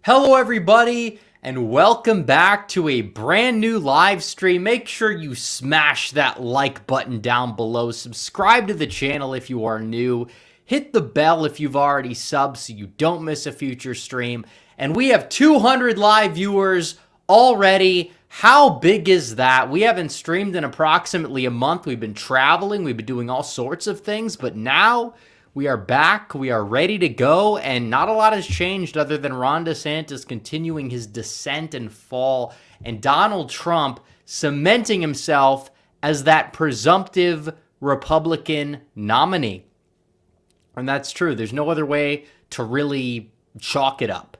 Hello everybody, and welcome back to a brand new live stream. Make sure you smash that like button down below. Subscribe to the channel if you are new. Hit the bell if you've already subbed so you don't miss a future stream. And we have 200 live viewers already. How big is that? We haven't streamed in approximately a month. We've been traveling. We've been doing all sorts of things. But now we are back. We are ready to go. And not a lot has changed other than Ron DeSantis continuing his descent and fall. And Donald Trump cementing himself as that presumptive Republican nominee. And that's true. There's no other way to really chalk it up.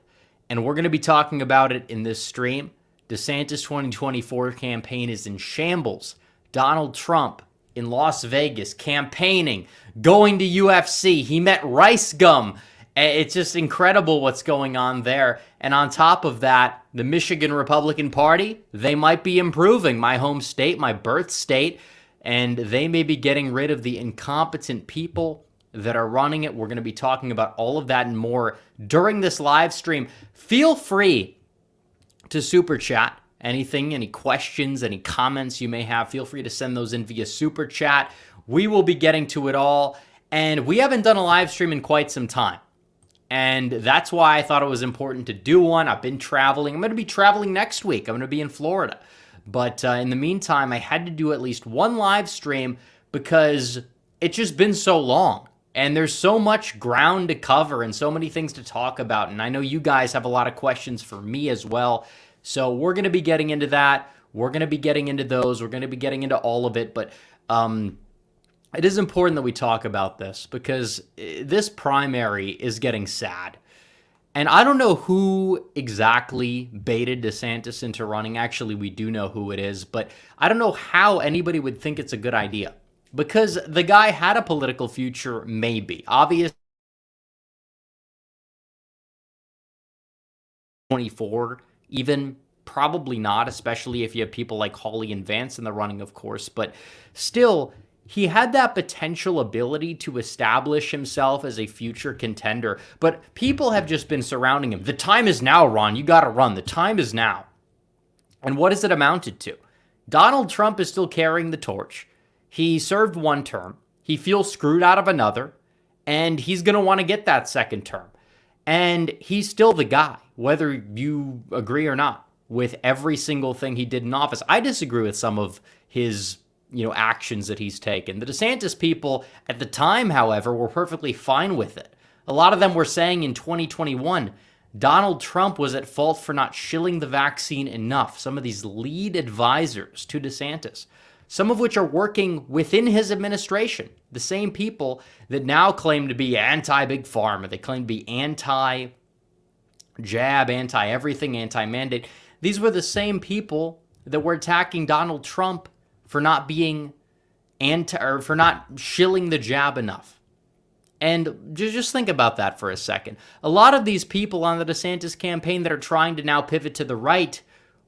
And we're going to be talking about it in this stream. DeSantis 2024 campaign is in shambles. Donald Trump in Las Vegas campaigning, going to UFC. He met Rice Gum. It's just incredible what's going on there. And on top of that, the Michigan Republican Party, they might be improving. My home state, my birth state, and they may be getting rid of the incompetent people that are running it. We're going to be talking about all of that and more during this live stream. Feel free to super chat anything, any questions, any comments you may have. Feel free to send those in via super chat. We will be getting to it all. And we haven't done a live stream in quite some time. And that's why I thought it was important to do one. I've been traveling. I'm going to be traveling next week. I'm going to be in Florida. But in the meantime, I had to do at least one live stream because it's just been so long. And there's so much ground to cover and so many things to talk about. And I know you guys have a lot of questions for me as well. So we're going to be getting into that. We're going to be getting into those. We're going to be getting into all of it. But it is important that we talk about this because this primary is getting sad. And I don't know who exactly baited DeSantis into running. Actually, we do know who it is. But I don't know how anybody would think it's a good idea. Because the guy had a political future, maybe. Obviously, 24, even probably not, especially if you have people like Hawley and Vance in the running, of course. But still, he had that potential ability to establish himself as a future contender. But people have just been surrounding him. The time is now, Ron. You got to run. The time is now. And what has it amounted to? Donald Trump is still carrying the torch. He served one term. He feels screwed out of another. And he's going to want to get that second term. And he's still the guy, whether you agree or not, with every single thing he did in office. I disagree with some of his, actions that he's taken. The DeSantis people at the time, however, were perfectly fine with it. A lot of them were saying in 2021, Donald Trump was at fault for not shilling the vaccine enough. Some of these lead advisors to DeSantis, some of which are working within his administration, the same people that now claim to be anti-big pharma. They claim to be anti-jab, anti-everything, anti-mandate. These were the same people that were attacking Donald Trump for not being for not shilling the jab enough. And just think about that for a second. A lot of these people on the DeSantis campaign that are trying to now pivot to the right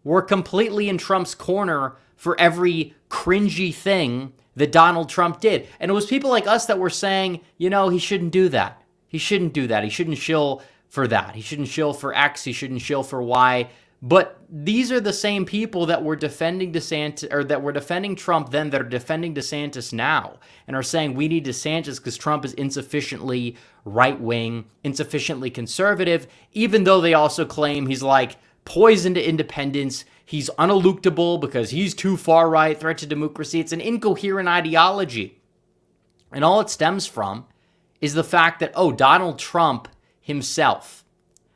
were completely in Trump's corner for every cringy thing that Donald Trump did. And it was people like us that were saying, he shouldn't do that. He shouldn't do that. He shouldn't shill for that. He shouldn't shill for X. He shouldn't shill for Y. But these are the same people that were defending DeSantis, or that were defending Trump then, that are defending DeSantis now and are saying we need DeSantis because Trump is insufficiently right-wing, insufficiently conservative, even though they also claim he's like poison to independence. He's uneluctable because he's too far right, threat to democracy. It's an incoherent ideology. And all it stems from is the fact that, Donald Trump himself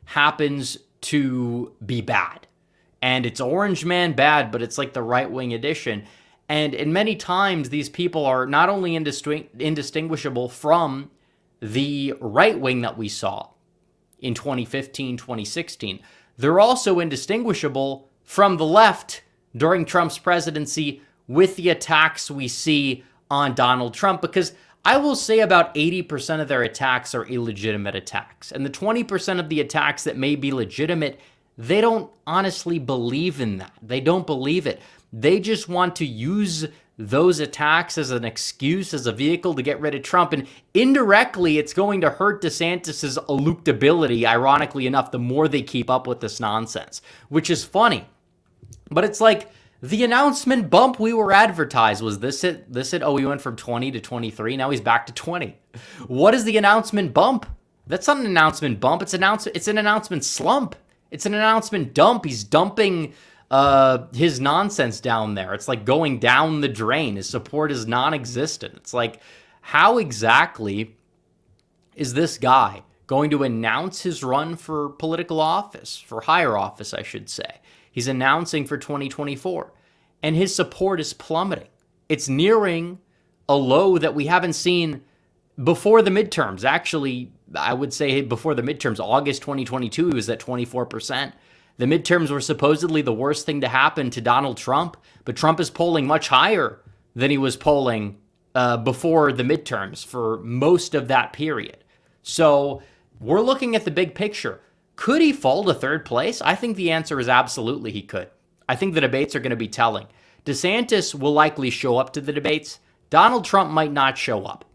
happens to be bad. And it's Orange Man bad, but it's like the right-wing edition. And in many times, these people are not only indistinguishable from the right wing that we saw in 2015, 2016, they're also indistinguishable from the left during Trump's presidency with the attacks we see on Donald Trump, because I will say about 80% of their attacks are illegitimate attacks. And the 20% of the attacks that may be legitimate, they don't honestly believe in that. They don't believe it. They just want to use those attacks as an excuse, as a vehicle to get rid of Trump. And indirectly, it's going to hurt DeSantis's electability, ironically enough, the more they keep up with this nonsense, which is funny. But it's like the announcement bump we were advertised was this it. Oh, he went from 20 to 23. Now he's back to 20. What is the announcement bump? That's not an announcement bump. It's an announcement slump. It's an announcement dump. He's dumping his nonsense down there. It's like going down the drain. His support is non-existent. It's like, how exactly is this guy going to announce his run for political office, for higher office, I should say? He's announcing for 2024, and his support is plummeting. It's nearing a low that we haven't seen before the midterms. Actually, I would say before the midterms, August 2022, he was at 24%. The midterms were supposedly the worst thing to happen to Donald Trump, but Trump is polling much higher than he was polling before the midterms for most of that period. So we're looking at the big picture. Could he fall to third place? I think the answer is absolutely he could. I think the debates are going to be telling. DeSantis will likely show up to the debates. Donald Trump might not show up,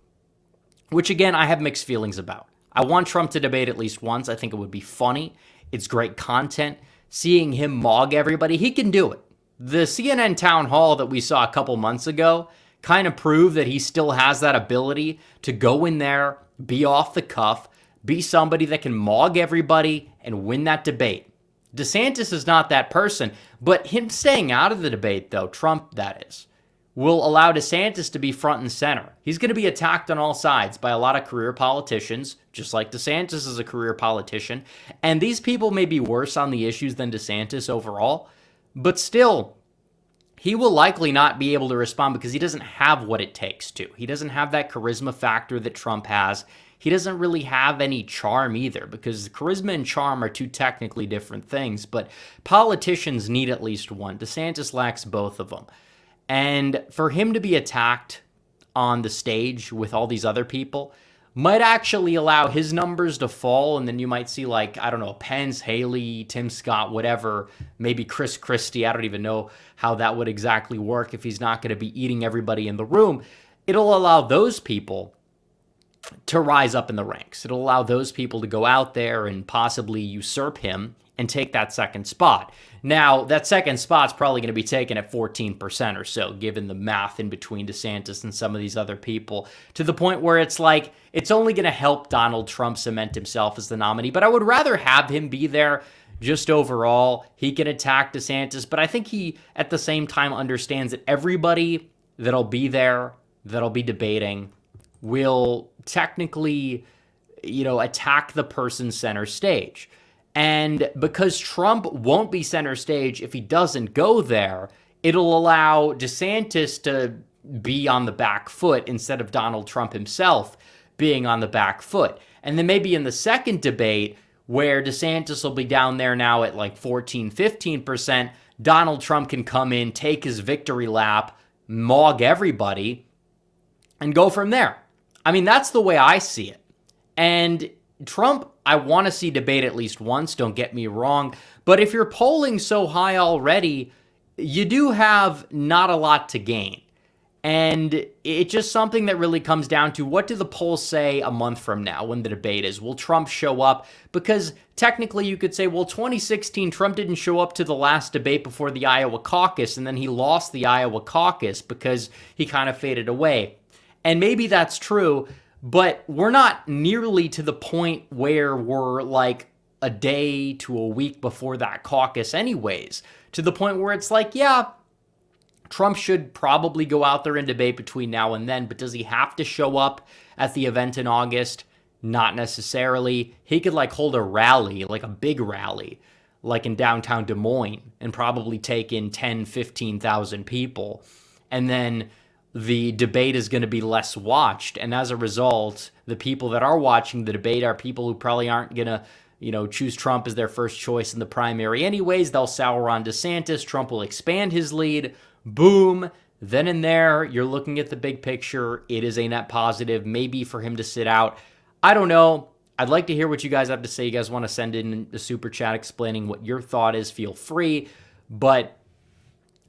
which again, I have mixed feelings about. I want Trump to debate at least once. I think it would be funny. It's great content. Seeing him mog everybody, he can do it. The CNN town hall that we saw a couple months ago kind of proved that he still has that ability to go in there, be off the cuff, be somebody that can mog everybody and win that debate. DeSantis is not that person, but him staying out of the debate, though, Trump that is, will allow DeSantis to be front and center. He's going to be attacked on all sides by a lot of career politicians, just like DeSantis is a career politician. And these people may be worse on the issues than DeSantis overall, but still, he will likely not be able to respond because he doesn't have what it takes to. He doesn't have that charisma factor that Trump has. He doesn't really have any charm either, because charisma and charm are two technically different things, but politicians need at least one. DeSantis lacks both of them. And for him to be attacked on the stage with all these other people might actually allow his numbers to fall. And then you might see, like, I don't know, Pence, Haley, Tim Scott, whatever, maybe Chris Christie. I don't even know how that would exactly work if he's not going to be eating everybody in the room. It'll allow those people to rise up in the ranks. It'll allow those people to go out there and possibly usurp him and take that second spot. Now, that second spot's probably going to be taken at 14% or so, given the math in between DeSantis and some of these other people, to the point where it's like, it's only going to help Donald Trump cement himself as the nominee. But I would rather have him be there just overall. He can attack DeSantis, but I think he, at the same time, understands that everybody that'll be there, that'll be debating, will technically, attack the person center stage. And because Trump won't be center stage if he doesn't go there, it'll allow DeSantis to be on the back foot instead of Donald Trump himself being on the back foot. And then maybe in the second debate, where DeSantis will be down there now at like 14, 15%, Donald Trump can come in, take his victory lap, mog everybody, and go from there. I mean, that's the way I see it. And Trump, I want to see debate at least once, don't get me wrong. But if you're polling so high already, you do have not a lot to gain. And it's just something that really comes down to, what do the polls say a month from now when the debate is? Will Trump show up? Because technically you could say, well, 2016, Trump didn't show up to the last debate before the Iowa caucus, and then he lost the Iowa caucus because he kind of faded away. And maybe that's true, but we're not nearly to the point where we're like a day to a week before that caucus anyways, to the point where it's like, yeah, Trump should probably go out there and debate between now and then, but does he have to show up at the event in August? Not necessarily. He could like hold a rally, like a big rally, like in downtown Des Moines, and probably take in 10, 15,000 people. And then the debate is going to be less watched. And as a result, the people that are watching the debate are people who probably aren't going to, choose Trump as their first choice in the primary anyways. They'll sour on DeSantis. Trump will expand his lead. Boom. Then and there, you're looking at the big picture. It is a net positive, maybe for him to sit out. I don't know. I'd like to hear what you guys have to say. You guys want to send in the super chat explaining what your thought is, feel free. But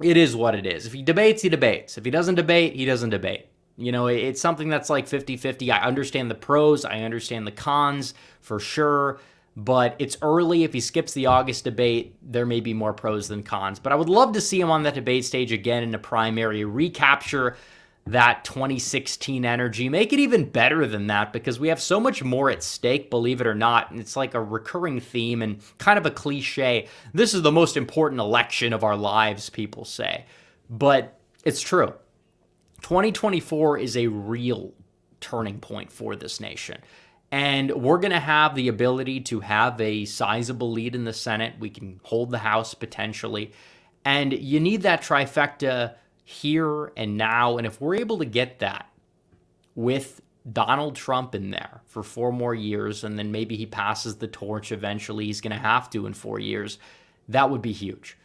it is what it is. If he debates, he debates. If he doesn't debate, he doesn't debate. You know, it's something that's like 50-50. I understand the pros. I understand the cons for sure. But it's early. If he skips the August debate, there may be more pros than cons. But I would love to see him on that debate stage again in a primary, recapture that 2016 energy, make it even better than that, because we have so much more at stake, believe it or not. And it's like a recurring theme and kind of a cliche. This is the most important election of our lives, people say. But it's true. 2024 is a real turning point for this nation. And we're going to have the ability to have a sizable lead in the Senate. We can hold the House potentially. And you need that trifecta here and now. And if we're able to get that with Donald Trump in there for 4 more years, and then maybe he passes the torch eventually, he's going to have to in 4 years, that would be huge.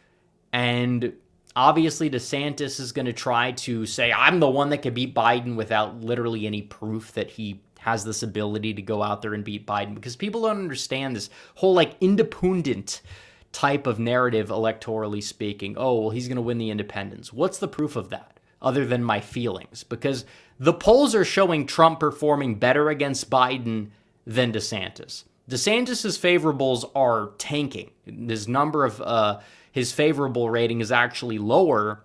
And obviously DeSantis is going to try to say, I'm the one that can beat Biden, without literally any proof that he has this ability to go out there and beat Biden, because people don't understand this whole like independent type of narrative, electorally speaking. Oh, well, he's going to win the independents. What's the proof of that other than my feelings? Because the polls are showing Trump performing better against Biden than DeSantis. DeSantis's favorables are tanking. His number of his favorable rating is actually lower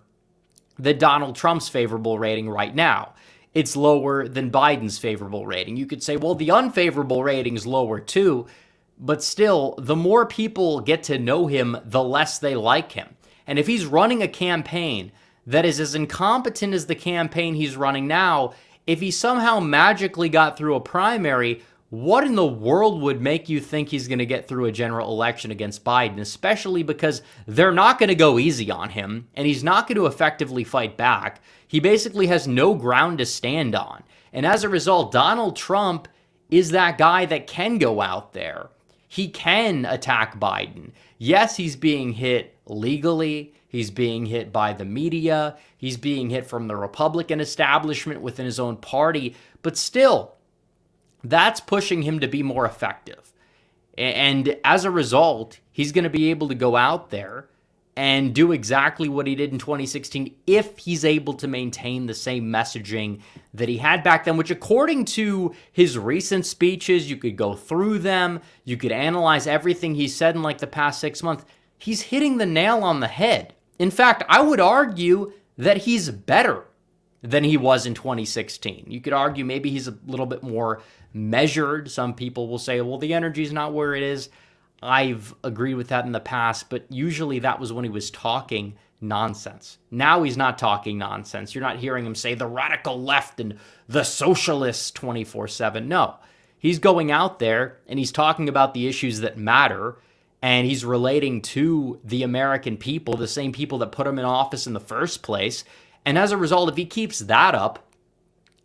than Donald Trump's favorable rating right now. It's lower than Biden's favorable rating. You could say, well, the unfavorable rating's lower too. But still, the more people get to know him, the less they like him. And if he's running a campaign that is as incompetent as the campaign he's running now, if he somehow magically got through a primary, what in the world would make you think he's going to get through a general election against Biden? Especially because they're not going to go easy on him, and he's not going to effectively fight back. He basically has no ground to stand on. And as a result, Donald Trump is that guy that can go out there. He can attack Biden. Yes, he's being hit legally. He's being hit by the media. He's being hit from the Republican establishment within his own party. But still, that's pushing him to be more effective. And as a result, he's going to be able to go out there and do exactly what he did in 2016 if he's able to maintain the same messaging that he had back then, which according to his recent speeches, you could go through them, you could analyze everything he said in like the past 6 months, he's hitting the nail on the head. In fact, I would argue that he's better than he was in 2016. You could argue maybe he's a little bit more measured. Some people will say, well, the energy's not where it is. I've agreed with that in the past, but usually that was when he was talking nonsense. Now he's not talking nonsense. You're not hearing him say the radical left and the socialists 24/7. No, he's going out there and he's talking about the issues that matter, and he's relating to the American people, the same people that put him in office in the first place. And as a result, if he keeps that up,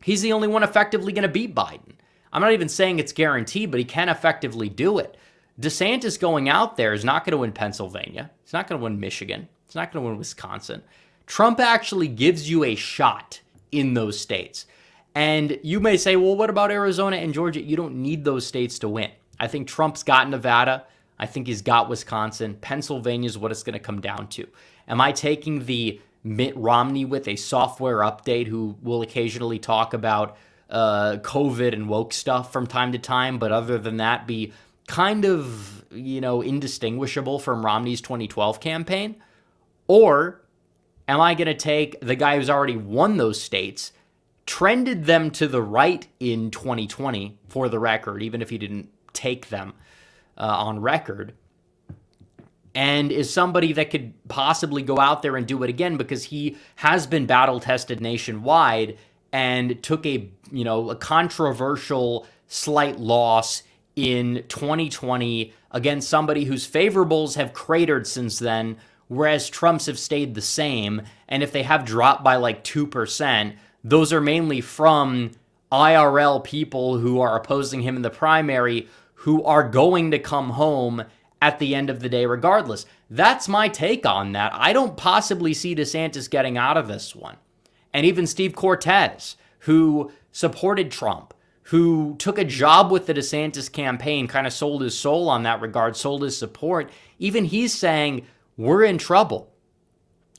he's the only one effectively going to beat Biden. I'm not even saying it's guaranteed, but he can effectively do it. DeSantis going out there is not going to win Pennsylvania. He's not going to win Michigan. He's not going to win Wisconsin. Trump actually gives you a shot in those states. And you may say, well, what about Arizona and Georgia? You don't need those states to win. I think Trump's got Nevada. I think he's got Wisconsin. Pennsylvania is what it's going to come down to. Am I taking the Mitt Romney with a software update who will occasionally talk about COVID and woke stuff from time to time, but other than that be kind of, indistinguishable from Romney's 2012 campaign? Or am I going to take the guy who's already won those states, trended them to the right in 2020, for the record, even if he didn't take them on record, and is somebody that could possibly go out there and do it again because he has been battle-tested nationwide and took a controversial slight loss in 2020 against somebody whose favorables have cratered since then, whereas Trump's have stayed the same. And if they have dropped by like 2%, those are mainly from IRL people who are opposing him in the primary, who are going to come home at the end of the day regardless. That's my take on that. I don't possibly see DeSantis getting out of this one. And even Steve Cortez, who supported Trump, who took a job with the DeSantis campaign, kind of sold his soul on that regard, sold his support, even he's saying, we're in trouble.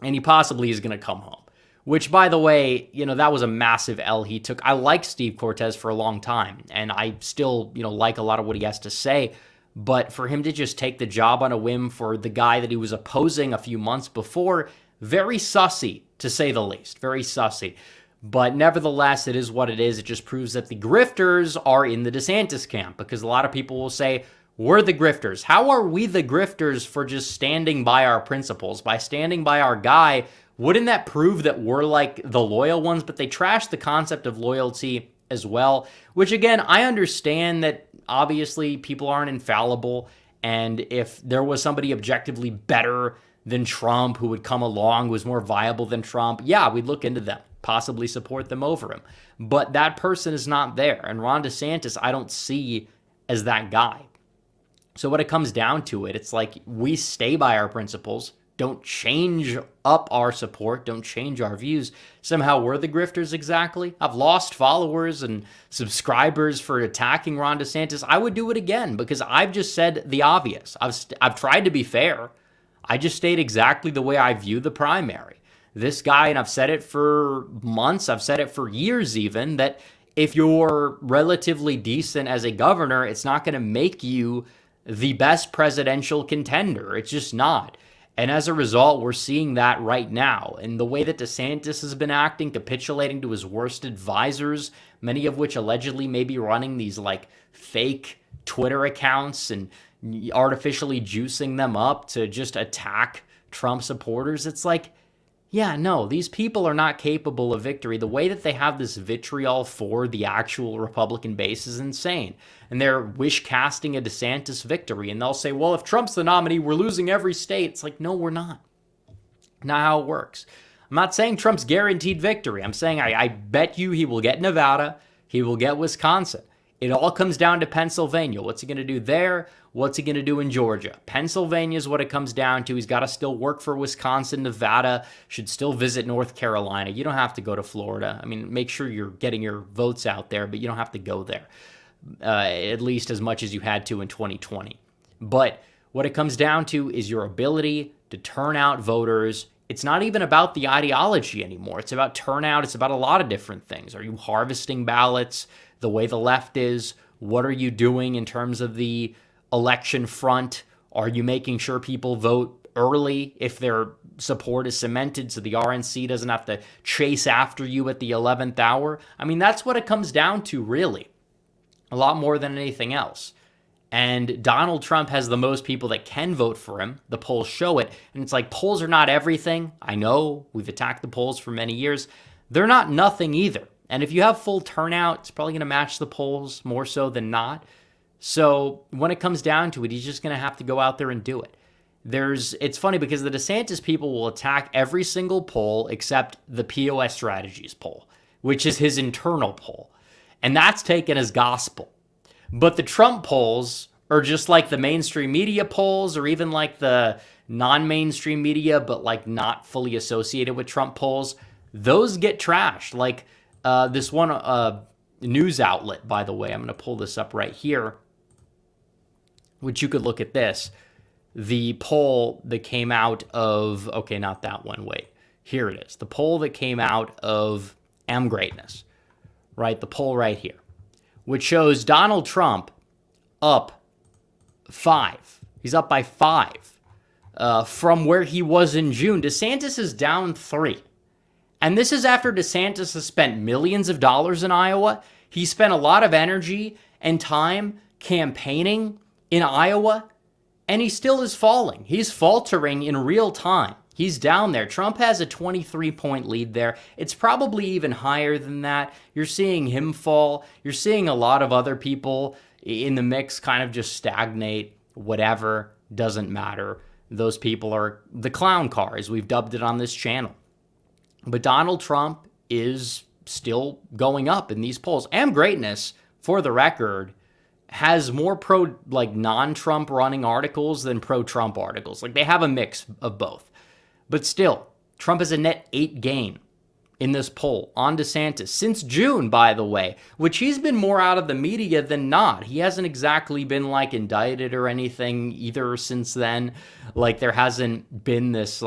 and he possibly is going to come home. Which, by the way, that was a massive L he took. I liked Steve Cortes for a long time, and I still, like a lot of what he has to say. But for him to just take the job on a whim for the guy that he was opposing a few months before, very sussy, to say the least. Very sussy. But nevertheless, it is what it is. It just proves that the grifters are in the DeSantis camp, because a lot of people will say, we're the grifters. How are we the grifters for just standing by our principles, by standing by our guy? Wouldn't that prove that we're like the loyal ones? But they trash the concept of loyalty as well, which again, I understand that obviously people aren't infallible. And if there was somebody objectively better than Trump who would come along, who was more viable than Trump, yeah, we'd look into them, possibly support them over him. But that person is not there. And Ron DeSantis, I don't see as that guy. So when it comes down to it, it's like we stay by our principles. Don't change up our support. Don't change our views. Somehow we're the grifters exactly. I've lost followers and subscribers for attacking Ron DeSantis. I would do it again because I've just said the obvious. I've tried to be fair. I just state exactly the way I view the primary. This guy, and I've said it for months, I've said it for years even, that if you're relatively decent as a governor, it's not going to make you the best presidential contender. It's just not. And as a result, we're seeing that right now. And the way that DeSantis has been acting, capitulating to his worst advisors, many of which allegedly may be running these like fake Twitter accounts and artificially juicing them up to just attack Trump supporters. It's like, yeah, no, these people are not capable of victory. The way that they have this vitriol for the actual Republican base is insane. And they're wish casting a DeSantis victory. And they'll say, well, if Trump's the nominee, we're losing every state. It's like, no, we're not. Not how it works. I'm not saying Trump's guaranteed victory. I'm saying I bet you he will get Nevada. He will get Wisconsin. It all comes down to Pennsylvania. What's he going to do there? What's he going to do in Georgia? Pennsylvania is what it comes down to. He's got to still work for Wisconsin, Nevada, should still visit North Carolina. You don't have to go to Florida. I mean, make sure you're getting your votes out there, but you don't have to go there, at least as much as you had to in 2020. But what it comes down to is your ability to turn out voters. It's not even about the ideology anymore. It's about turnout. It's about a lot of different things. Are you harvesting ballots the way the left is? What are you doing in terms of the election front? Are you making sure people vote early if their support is cemented so the RNC doesn't have to chase after you at the 11th hour? I mean, that's what it comes down to, really. A lot more than anything else. And Donald Trump has the most people that can vote for him. The polls show it. And it's like, polls are not everything. I know we've attacked the polls for many years. They're not nothing either. And if you have full turnout, it's probably going to match the polls more so than not. So when it comes down to it, he's just going to have to go out there and do it. It's funny because the DeSantis people will attack every single poll except the POS Strategies poll, which is his internal poll. And that's taken as gospel. But the Trump polls are just like the mainstream media polls, or even like the non-mainstream media, but like not fully associated with Trump polls. Those get trashed. Like this one news outlet, by the way, I'm going to pull this up right here, which you could look at this. The poll that came out of, okay, not that one, wait. Here it is. The poll that came out of M Greatness, right? The poll right here, which shows Donald Trump up 5. He's up by 5 from where he was in June. DeSantis is down 3. And this is after DeSantis has spent millions of dollars in Iowa. He spent a lot of energy and time campaigning in Iowa, and he still is falling. He's faltering in real time. He's down there. Trump has a 23-point lead there. It's probably even higher than that. You're seeing him fall. You're seeing a lot of other people in the mix kind of just stagnate. Whatever, doesn't matter. Those people are the clown car, as we've dubbed it on this channel. But Donald Trump is still going up in these polls. Am Greatness, for the record, has more non-Trump running articles than pro-Trump articles. Like, they have a mix of both. But still, Trump has a net 8 gain in this poll on DeSantis since June, by the way, which he's been more out of the media than not. He hasn't exactly been indicted or anything either since then. Like, there hasn't been this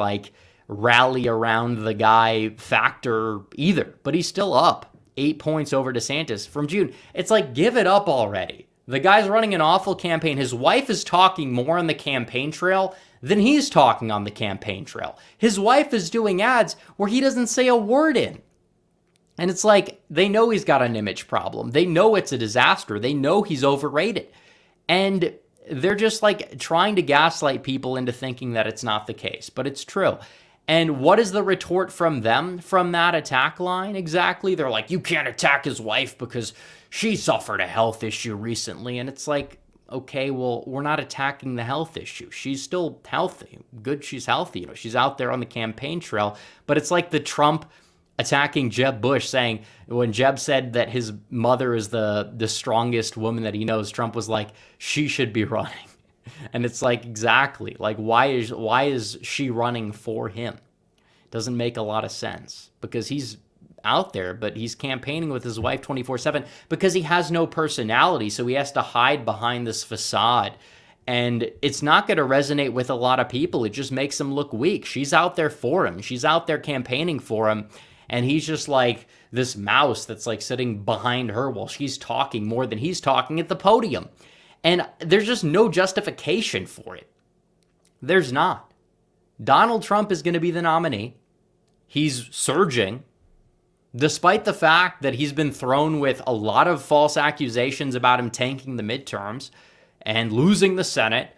rally around the guy factor either. But he's still up 8 points over DeSantis from June. It's like, give it up already. The guy's running an awful campaign. His wife is talking more on the campaign trail than he's talking on the campaign trail. His wife is doing ads where he doesn't say a word in. And it's like, they know he's got an image problem. They know it's a disaster. They know he's overrated. And they're just like trying to gaslight people into thinking that it's not the case, but it's true. And what is the retort from them from that attack line exactly? They're like, you can't attack his wife because she suffered a health issue recently. And it's like, okay, well, we're not attacking the health issue. She's still healthy. Good, she's healthy. You know, she's out there on the campaign trail. But it's like the Trump attacking Jeb Bush, saying when Jeb said that his mother is the strongest woman that he knows, Trump was like, she should be running. And it's like, exactly, like, why is she running for him? Doesn't make a lot of sense, because he's out there, but he's campaigning with his wife 24/7 because he has no personality. So he has to hide behind this facade. And it's not going to resonate with a lot of people. It just makes him look weak. She's out there for him. She's out there campaigning for him. And he's just like this mouse that's like sitting behind her while she's talking more than he's talking at the podium. And there's just no justification for it. There's not. Donald Trump is going to be the nominee. He's surging, despite the fact that he's been thrown with a lot of false accusations about him tanking the midterms and losing the Senate,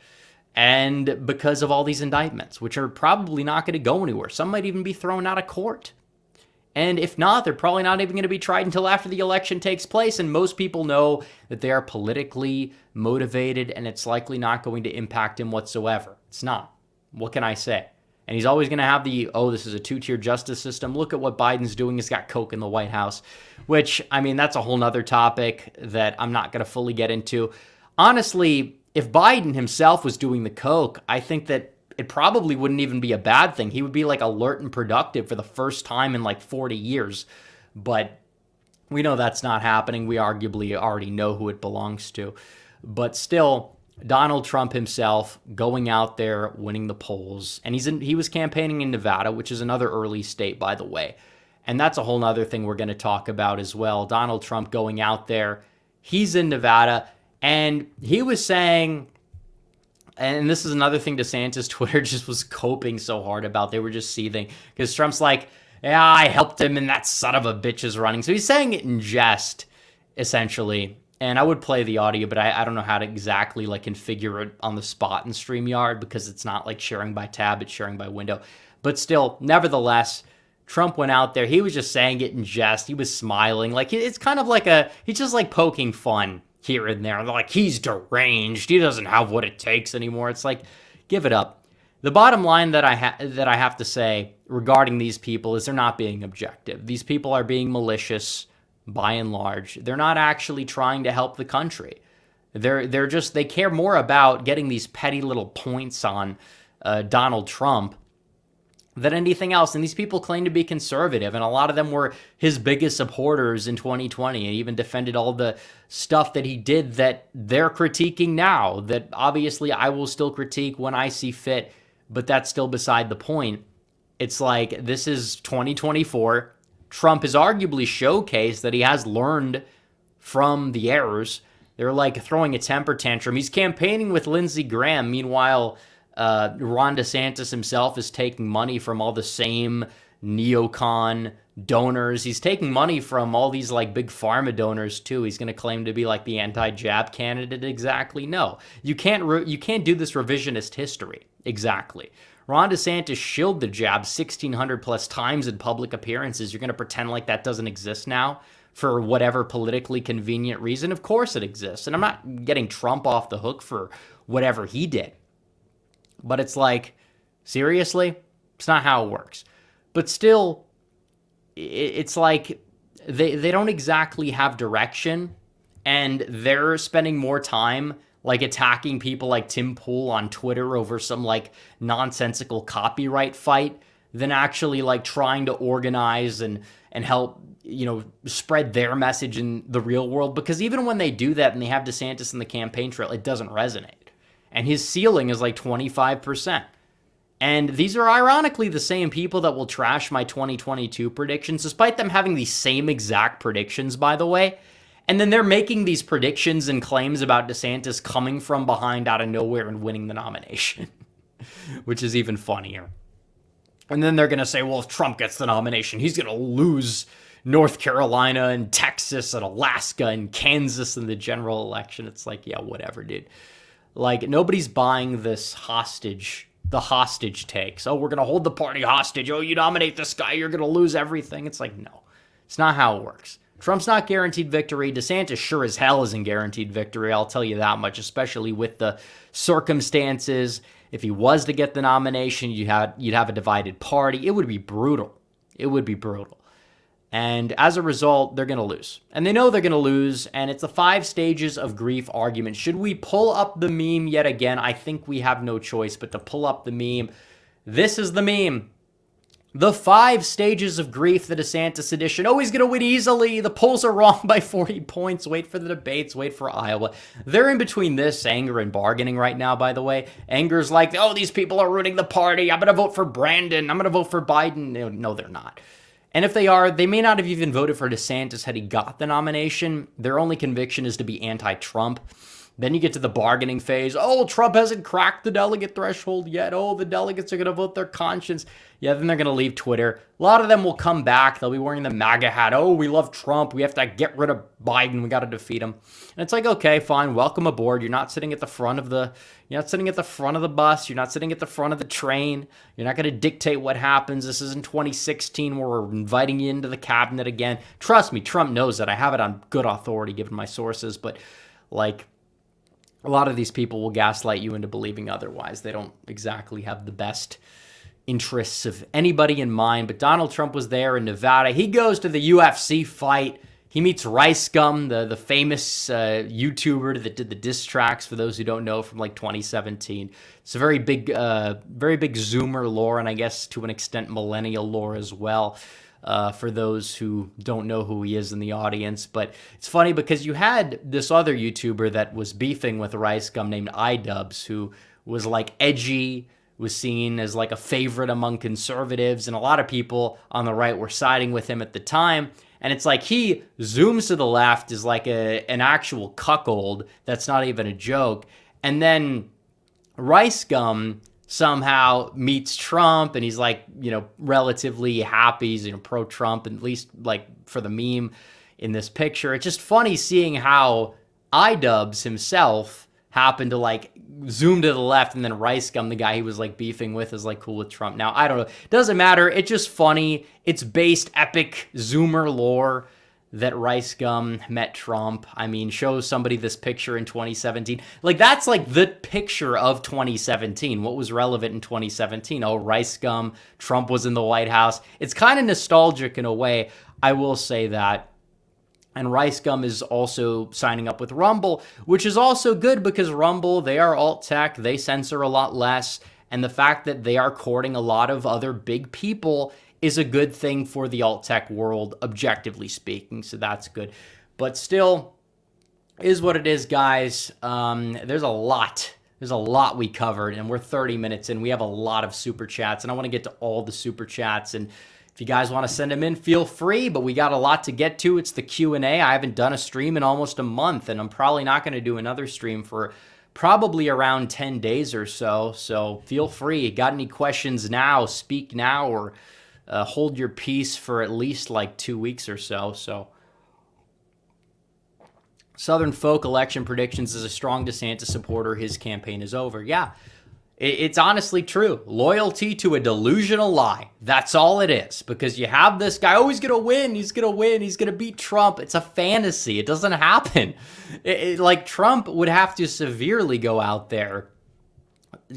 and because of all these indictments, which are probably not going to go anywhere. Some might even be thrown out of court. And if not, they're probably not even going to be tried until after the election takes place. And most people know that they are politically motivated, and it's likely not going to impact him whatsoever. It's not. What can I say? And he's always going to have this is a two-tier justice system. Look at what Biden's doing. He's got coke in the White House, which, I mean, that's a whole nother topic that I'm not going to fully get into. Honestly, if Biden himself was doing the coke, I think that it probably wouldn't even be a bad thing. He would be like alert and productive for the first time in like 40 years. But we know that's not happening. We arguably already know who it belongs to. But still, Donald Trump himself going out there, winning the polls. And he was campaigning in Nevada, which is another early state, by the way. And that's a whole nother thing we're going to talk about as well. Donald Trump going out there. He's in Nevada. And he was saying, and this is another thing DeSantis Twitter just was coping so hard about. They were just seething because Trump's like, yeah, I helped him and that son of a bitch is running. So he's saying it in jest, essentially. And I would play the audio, but I don't know how to exactly like configure it on the spot in StreamYard because it's not like sharing by tab, it's sharing by window. But still, nevertheless, Trump went out there. He was just saying it in jest. He was smiling. Like, it's kind of like he's just like poking fun here and there. They're like, he's deranged. He doesn't have what it takes anymore. It's like, give it up. The bottom line that I have to say regarding these people is they're not being objective. These people are being malicious by and large. They're not actually trying to help the country. They care more about getting these petty little points on Donald Trump than anything else. And these people claim to be conservative, and a lot of them were his biggest supporters in 2020 and even defended all the stuff that he did that they're critiquing now, that obviously I will still critique when I see fit, but that's still beside the point. It's like, this is 2024. Trump has arguably showcased that he has learned from the errors. They're like throwing a temper tantrum. He's campaigning with Lindsey Graham. Meanwhile, Ron DeSantis himself is taking money from all the same neocon donors. He's taking money from all these like big pharma donors too. He's going to claim to be like the anti-jab candidate. Exactly. No, you can't do this revisionist history. Exactly. Ron DeSantis shilled the jab 1,600 plus times in public appearances. You're going to pretend like that doesn't exist now for whatever politically convenient reason? Of course it exists. And I'm not getting Trump off the hook for whatever he did. But it's like, seriously? It's not how it works. But still, it's like they don't exactly have direction, and they're spending more time like attacking people like Tim Pool on Twitter over some like nonsensical copyright fight than actually like trying to organize and help, spread their message in the real world. Because even when they do that and they have DeSantis in the campaign trail, it doesn't resonate. And his ceiling is like 25%. And these are ironically the same people that will trash my 2022 predictions, despite them having the same exact predictions, by the way. And then they're making these predictions and claims about DeSantis coming from behind out of nowhere and winning the nomination, which is even funnier. And then they're going to say, well, if Trump gets the nomination, he's going to lose North Carolina and Texas and Alaska and Kansas in the general election. It's like, yeah, whatever, dude. Like, nobody's buying this the hostage takes. Oh, we're going to hold the party hostage. Oh, you nominate this guy, you're going to lose everything. It's like, no, it's not how it works. Trump's not guaranteed victory. DeSantis sure as hell isn't guaranteed victory. I'll tell you that much, especially with the circumstances. If he was to get the nomination, you'd have a divided party. It would be brutal. It would be brutal. And as a result, they're going to lose. And they know they're going to lose, and it's the 5 stages of grief argument. Should we pull up the meme yet again? I think we have no choice but to pull up the meme. This is the meme. The 5 stages of grief, the DeSantis edition. Oh, he's going to win easily. The polls are wrong by 40 points. Wait for the debates. Wait for Iowa. They're in between this, anger, and bargaining right now, by the way. Anger's like, oh, these people are ruining the party. I'm going to vote for Brandon. I'm going to vote for Biden. No, they're not. And if they are, they may not have even voted for DeSantis had he got the nomination. Their only conviction is to be anti-Trump. Then you get to the bargaining phase. Oh, Trump hasn't cracked the delegate threshold yet. Oh, the delegates are going to vote their conscience. Yeah, then they're going to leave Twitter. A lot of them will come back. They'll be wearing the MAGA hat. Oh, we love Trump. We have to get rid of Biden. We got to defeat him. And it's like, okay, fine. Welcome aboard. You're not sitting at the front of the bus. You're not sitting at the front of the train. You're not going to dictate what happens. This isn't 2016 where we're inviting you into the cabinet again. Trust me, Trump knows that. I have it on good authority given my sources, but like, a lot of these people will gaslight you into believing otherwise. They don't exactly have the best interests of anybody in mind. But Donald Trump was there in Nevada. He goes to the UFC fight. He meets Rice Gum, the famous YouTuber that did the diss tracks, for those who don't know, from like 2017. It's a very big Zoomer lore, and I guess to an extent millennial lore as well. For those who don't know who he is in the audience. But it's funny because you had this other YouTuber that was beefing with Rice Gum named iDubbbz, who was like edgy, was seen as like a favorite among conservatives, and a lot of people on the right were siding with him at the time. And it's like he zooms to the left as like an actual cuckold that's not even a joke. And then Rice Gum somehow meets Trump, and he's like, relatively happy. He's, pro-Trump, at least like for the meme in this picture. It's just funny seeing how iDubbbz himself happened to like zoom to the left, and then Rice Gum, the guy he was like beefing with, is like cool with Trump. Now, I don't know. It doesn't matter. It's just funny. It's based epic Zoomer lore that Rice Gum met Trump. I mean, shows somebody this picture in 2017. Like, that's like the picture of 2017. What was relevant in 2017? Oh, Rice Gum, Trump was in the White House. It's kind of nostalgic in a way. I will say that. And Rice Gum is also signing up with Rumble, which is also good because Rumble, they are alt tech. They censor a lot less. And the fact that they are courting a lot of other big people is a good thing for the alt-tech world, objectively speaking, so that's good. But still, is what it is, guys. There's a lot we covered, and we're 30 minutes in. We have a lot of super chats, and I want to get to all the super chats, and if you guys want to send them in, feel free, but we got a lot to get to. It's the Q&A. I haven't done a stream in almost a month, and I'm probably not going to do another stream for probably around 10 days or so, so feel free. Got any questions now, speak now, or hold your peace for at least like 2 weeks or so. Southern Folk election predictions: as a strong DeSantis supporter, his campaign is over. Yeah, it's honestly true. Loyalty to a delusional lie. That's all it is. Because you have this guy, oh, he's going to win. He's going to win. He's going to beat Trump. It's a fantasy. It doesn't happen. Like, Trump would have to severely go out there,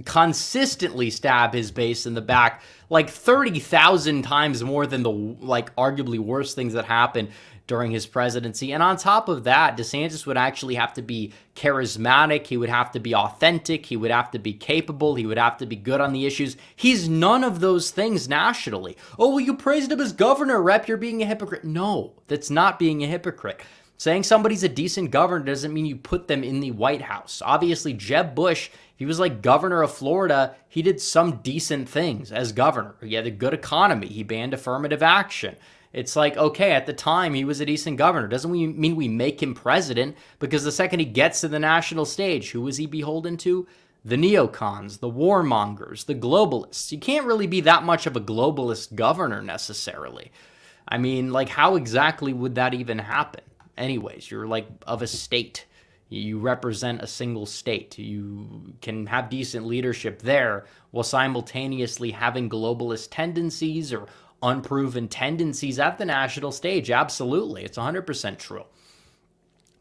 consistently stab his base in the back like 30,000 times more than the like arguably worst things that happened during his presidency. And on top of that, DeSantis would actually have to be charismatic. He would have to be authentic. He would have to be capable. He would have to be good on the issues. He's none of those things nationally. Oh, well, you praised him as governor, Rep. You're being a hypocrite. No, that's not being a hypocrite. Saying somebody's a decent governor doesn't mean you put them in the White House. Obviously, Jeb Bush, if he was like governor of Florida, he did some decent things as governor. He had a good economy. He banned affirmative action. It's like, okay, at the time he was a decent governor. Doesn't mean we make him president, because the second he gets to the national stage, who is he beholden to? The neocons, the warmongers, the globalists. You can't really be that much of a globalist governor necessarily. I mean, like, how exactly would that even happen? Anyways, you're like of a state. You represent a single state. You can have decent leadership there while simultaneously having globalist tendencies or unproven tendencies at the national stage. Absolutely. It's 100% true.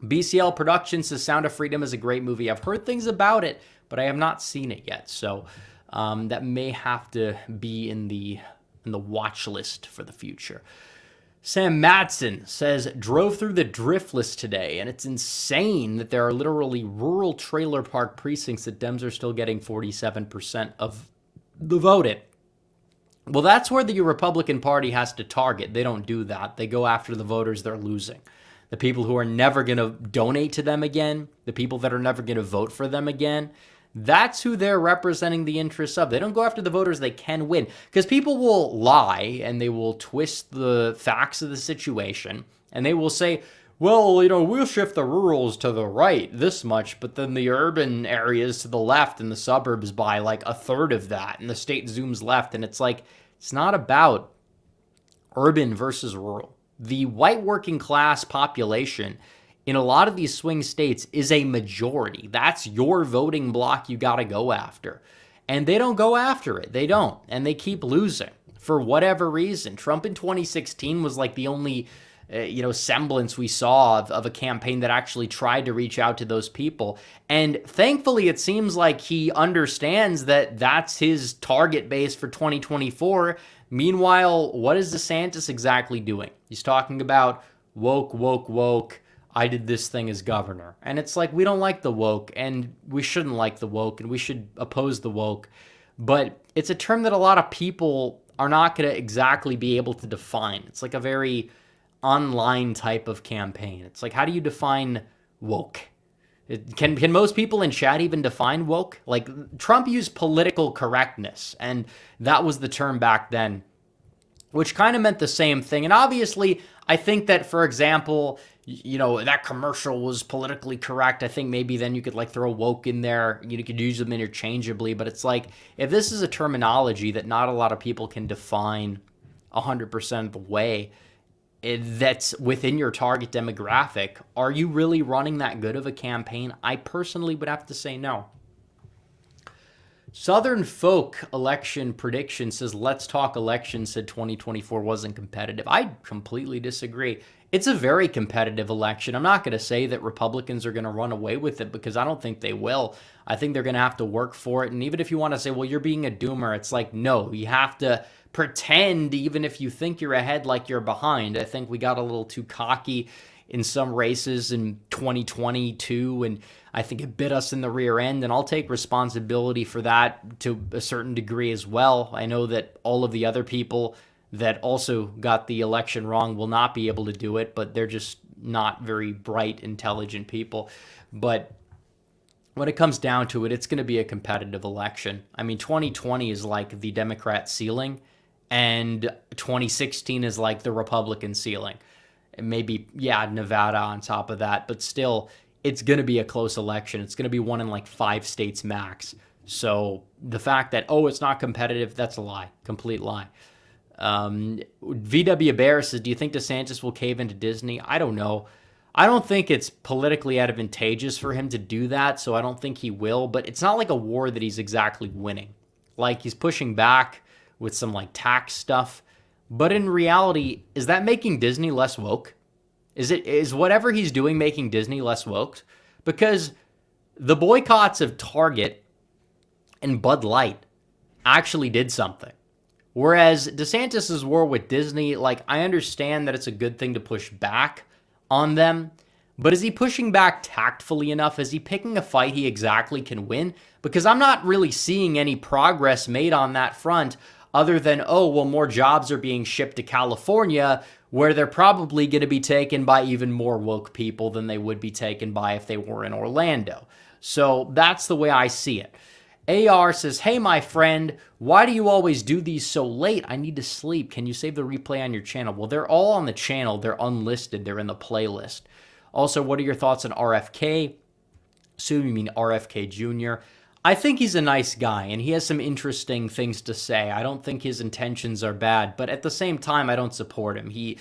BCL Productions says Sound of Freedom is a great movie. I've heard things about it, but I have not seen it yet. So that may have to be in the watch list for the future. Sam Matson says, drove through the Driftless today, and it's insane that there are literally rural trailer park precincts that Dems are still getting 47% of the vote in. Well, that's where the Republican Party has to target. They don't do that. They go after the voters they're losing. The people who are never going to donate to them again, the people that are never going to vote for them again. That's who they're representing the interests of. They don't go after the voters they can win, because people will lie and they will twist the facts of the situation, and they will say, well, we'll shift the rurals to the right this much, but then the urban areas to the left and the suburbs by like a third of that, and the state zooms left. And it's like, it's not about urban versus rural. The white working class population in a lot of these swing states is a majority. That's your voting block you got to go after. And they don't go after it. They don't. And they keep losing for whatever reason. Trump in 2016 was like the only semblance we saw of a campaign that actually tried to reach out to those people. And thankfully, it seems like he understands that that's his target base for 2024. Meanwhile, what is DeSantis exactly doing? He's talking about woke. I did this thing as governor. And it's like, we don't like the woke, and we shouldn't like the woke, and we should oppose the woke. But it's a term that a lot of people are not going to exactly be able to define. It's like a very online type of campaign. It's like, how do you define woke? Can most people in chat even define woke? Like, Trump used political correctness, and that was the term back then, which kind of meant the same thing. And obviously, I think that, for example, that commercial was politically correct. I think maybe then you could like throw woke in there. You could use them interchangeably. But it's like, if this is a terminology that not a lot of people can define 100% of the way, that's within your target demographic, are you really running that good of a campaign? I personally would have to say no. Southern Folk election prediction says, let's talk election, said 2024 wasn't competitive. I completely disagree. It's a very competitive election. I'm not going to say that Republicans are going to run away with it, because I don't think they will. I think they're going to have to work for it. And even if you want to say, well, you're being a doomer, it's like, no, you have to pretend, even if you think you're ahead, like you're behind. I think we got a little too cocky in some races in 2022, and I think it bit us in the rear end, and I'll take responsibility for that to a certain degree as well. I know that all of the other people that also got the election wrong will not be able to do it, but they're just not very bright, intelligent people. But when it comes down to it, it's going to be a competitive election. I mean, 2020 is like the Democrat ceiling, and 2016 is like the Republican ceiling. And maybe, Nevada on top of that, but still, it's going to be a close election. It's going to be one in like 5 states max. So the fact that, it's not competitive, that's a lie, complete lie. VW Bear says, do you think DeSantis will cave into Disney? I don't know. I don't think it's politically advantageous for him to do that, so I don't think he will, but it's not like a war that he's exactly winning. Like, he's pushing back with some like tax stuff, but in reality, is that making Disney less woke? Is whatever he's doing making Disney less woke? Because the boycotts of Target and Bud Light actually did something. Whereas DeSantis' war with Disney, like, I understand that it's a good thing to push back on them, but is he pushing back tactfully enough? Is he picking a fight he exactly can win? Because I'm not really seeing any progress made on that front, other than, more jobs are being shipped to California, where they're probably going to be taken by even more woke people than they would be taken by if they were in Orlando. So that's the way I see it. AR says, hey, my friend, why do you always do these so late? I need to sleep. Can you save the replay on your channel? Well, they're all on the channel. They're unlisted. They're in the playlist. Also, what are your thoughts on RFK? Assume you mean RFK Jr. I think he's a nice guy, and he has some interesting things to say. I don't think his intentions are bad, but at the same time, I don't support him. He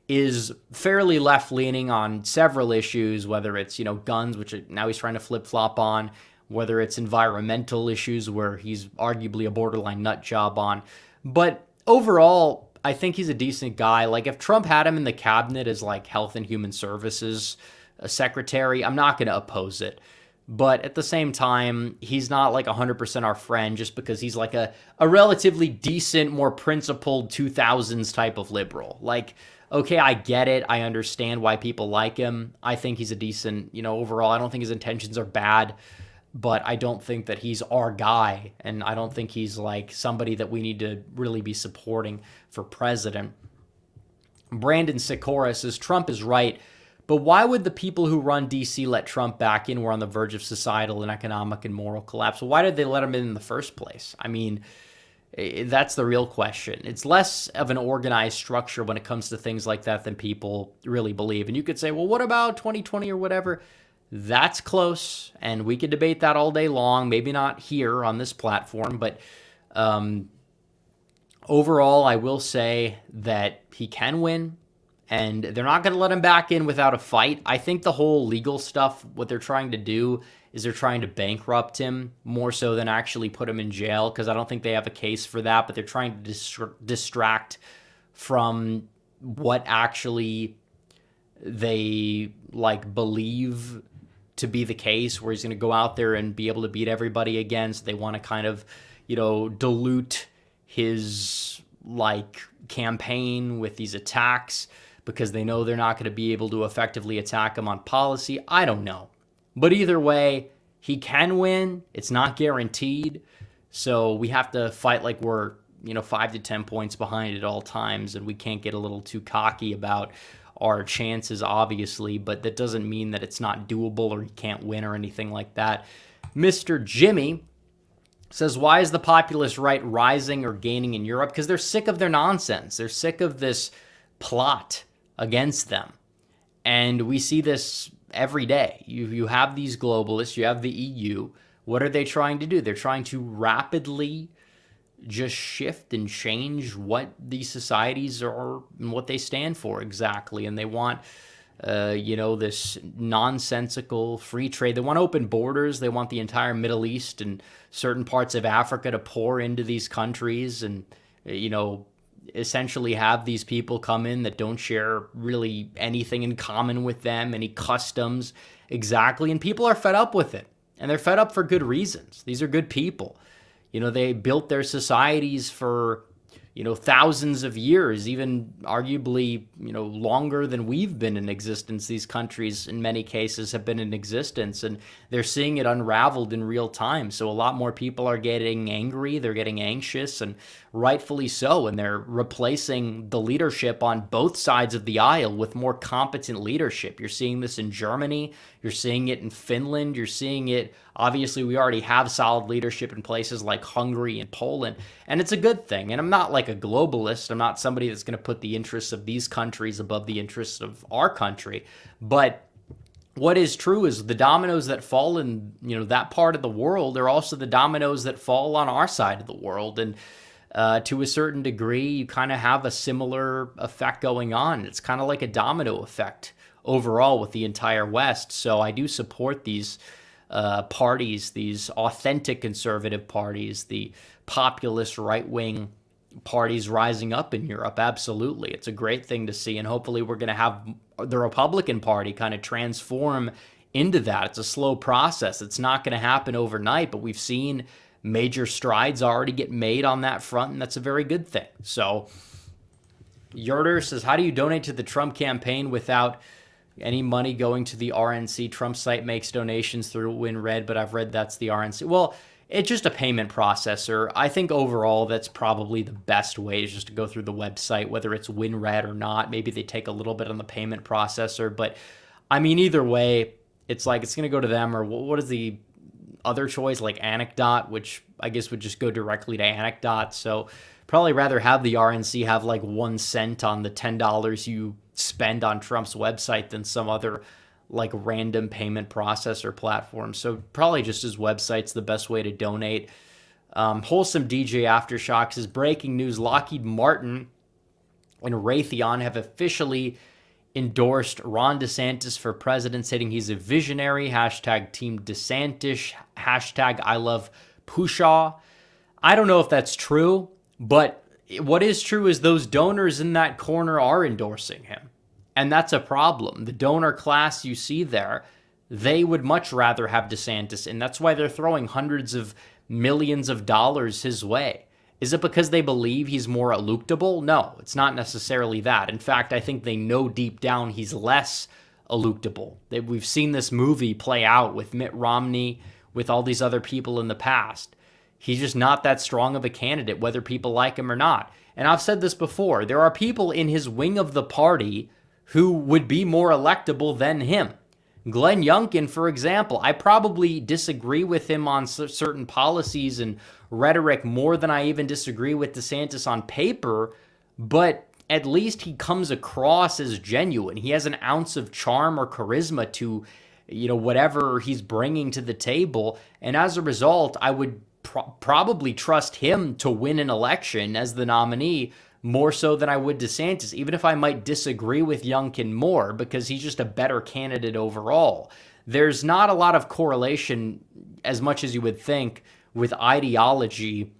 is fairly left-leaning on several issues, whether it's, guns, which now he's trying to flip-flop on, whether it's environmental issues where he's arguably a borderline nut job on. But overall, I think he's a decent guy. Like, if Trump had him in the cabinet as, like, Health and Human Services secretary, I'm not going to oppose it. But at the same time, he's not, like, 100% our friend just because he's, like, a relatively decent, more principled 2000s type of liberal. Like, okay, I get it. I understand why people like him. I think he's a decent, overall. I don't think his intentions are bad, but I don't think that he's our guy, and I don't think he's like somebody that we need to really be supporting for president. Brandon Sikora says, Trump is right, but why would the people who run D.C. let Trump back in? We're on the verge of societal and economic and moral collapse. Well, why did they let him in the first place? I mean, that's the real question. It's less of an organized structure when it comes to things like that than people really believe. And you could say, well, what about 2020 or whatever? That's close, and we could debate that all day long. Maybe not here on this platform, but overall, I will say that he can win, and they're not going to let him back in without a fight. I think the whole legal stuff, what they're trying to do is they're trying to bankrupt him more so than actually put him in jail, because I don't think they have a case for that, but they're trying to distract from what actually they believe to be the case, where he's going to go out there and be able to beat everybody again. So they want to kind of, dilute his campaign with these attacks because they know they're not going to be able to effectively attack him on policy. I don't know. But either way, he can win. It's not guaranteed. So we have to fight like we're, 5 to 10 points behind at all times, and we can't get a little too cocky about our chances, obviously, but that doesn't mean that it's not doable or he can't win or anything like that. Mr. Jimmy says, why is the populist right rising or gaining in Europe? Because they're sick of their nonsense. They're sick of this plot against them. And we see this every day. You have these globalists, you have the EU. What are they trying to do? They're trying to rapidly just shift and change what these societies are and what they stand for exactly. And they want, this nonsensical free trade. They want open borders. They want the entire Middle East and certain parts of Africa to pour into these countries and, essentially have these people come in that don't share really anything in common with them, any customs exactly. And people are fed up with it. And they're fed up for good reasons. These are good people. They built their societies for, thousands of years, even arguably, longer than we've been in existence. These countries, in many cases, have been in existence, and they're seeing it unraveled in real time. So a lot more people are getting angry. They're getting anxious, and rightfully so. And they're replacing the leadership on both sides of the aisle with more competent leadership. You're seeing this in Germany. You're seeing it in Finland. You're seeing it, obviously, we already have solid leadership in places like Hungary and Poland, and it's a good thing. And I'm not like a globalist. I'm not somebody that's going to put the interests of these countries above the interests of our country. But what is true is the dominoes that fall in, that part of the world are also the dominoes that fall on our side of the world. And to a certain degree, you kind of have a similar effect going on. It's kind of like a domino effect overall with the entire West. So I do support these parties, these authentic conservative parties, the populist right-wing parties rising up in Europe. Absolutely. It's a great thing to see. And hopefully we're going to have the Republican Party kind of transform into that. It's a slow process. It's not going to happen overnight, but we've seen major strides already get made on that front, and that's a very good thing. So Yurter says, how do you donate to the Trump campaign without any money going to the RNC? Trump site makes donations through WinRed, but I've read that's the RNC. Well, it's just a payment processor. I think overall that's probably the best way, is just to go through the website, whether it's WinRed or not. Maybe they take a little bit on the payment processor, but I mean, either way, it's like it's going to go to them. Or what is the other choice like Anecdot, which I guess would just go directly to Anecdot. So probably rather have the RNC have like 1 cent on the $10 you spend on Trump's website than some other like random payment processor platform. So probably just his website's the best way to donate. Wholesome DJ Aftershock says, breaking news, Lockheed Martin and Raytheon have officially endorsed Ron DeSantis for president, saying he's a visionary. Hashtag Team DeSantis. Hashtag I love Pushaw. I don't know if that's true, but what is true is those donors in that corner are endorsing him. And that's a problem. The donor class you see there, they would much rather have DeSantis, and that's why they're throwing hundreds of millions of dollars his way. Is it because they believe he's more eluctable? No, it's not necessarily that. In fact, I think they know deep down he's less eluctable. We've seen this movie play out with Mitt Romney, with all these other people in the past. He's just not that strong of a candidate, whether people like him or not. And I've said this before, there are people in his wing of the party who would be more electable than him. Glenn Youngkin, for example, I probably disagree with him on certain policies and rhetoric more than I even disagree with DeSantis on paper, but at least he comes across as genuine. He has an ounce of charm or charisma to, whatever he's bringing to the table. And as a result, I would probably trust him to win an election as the nominee more so than I would DeSantis, even if I might disagree with Youngkin more because he's just a better candidate overall. There's not a lot of correlation, as much as you would think, with ideology.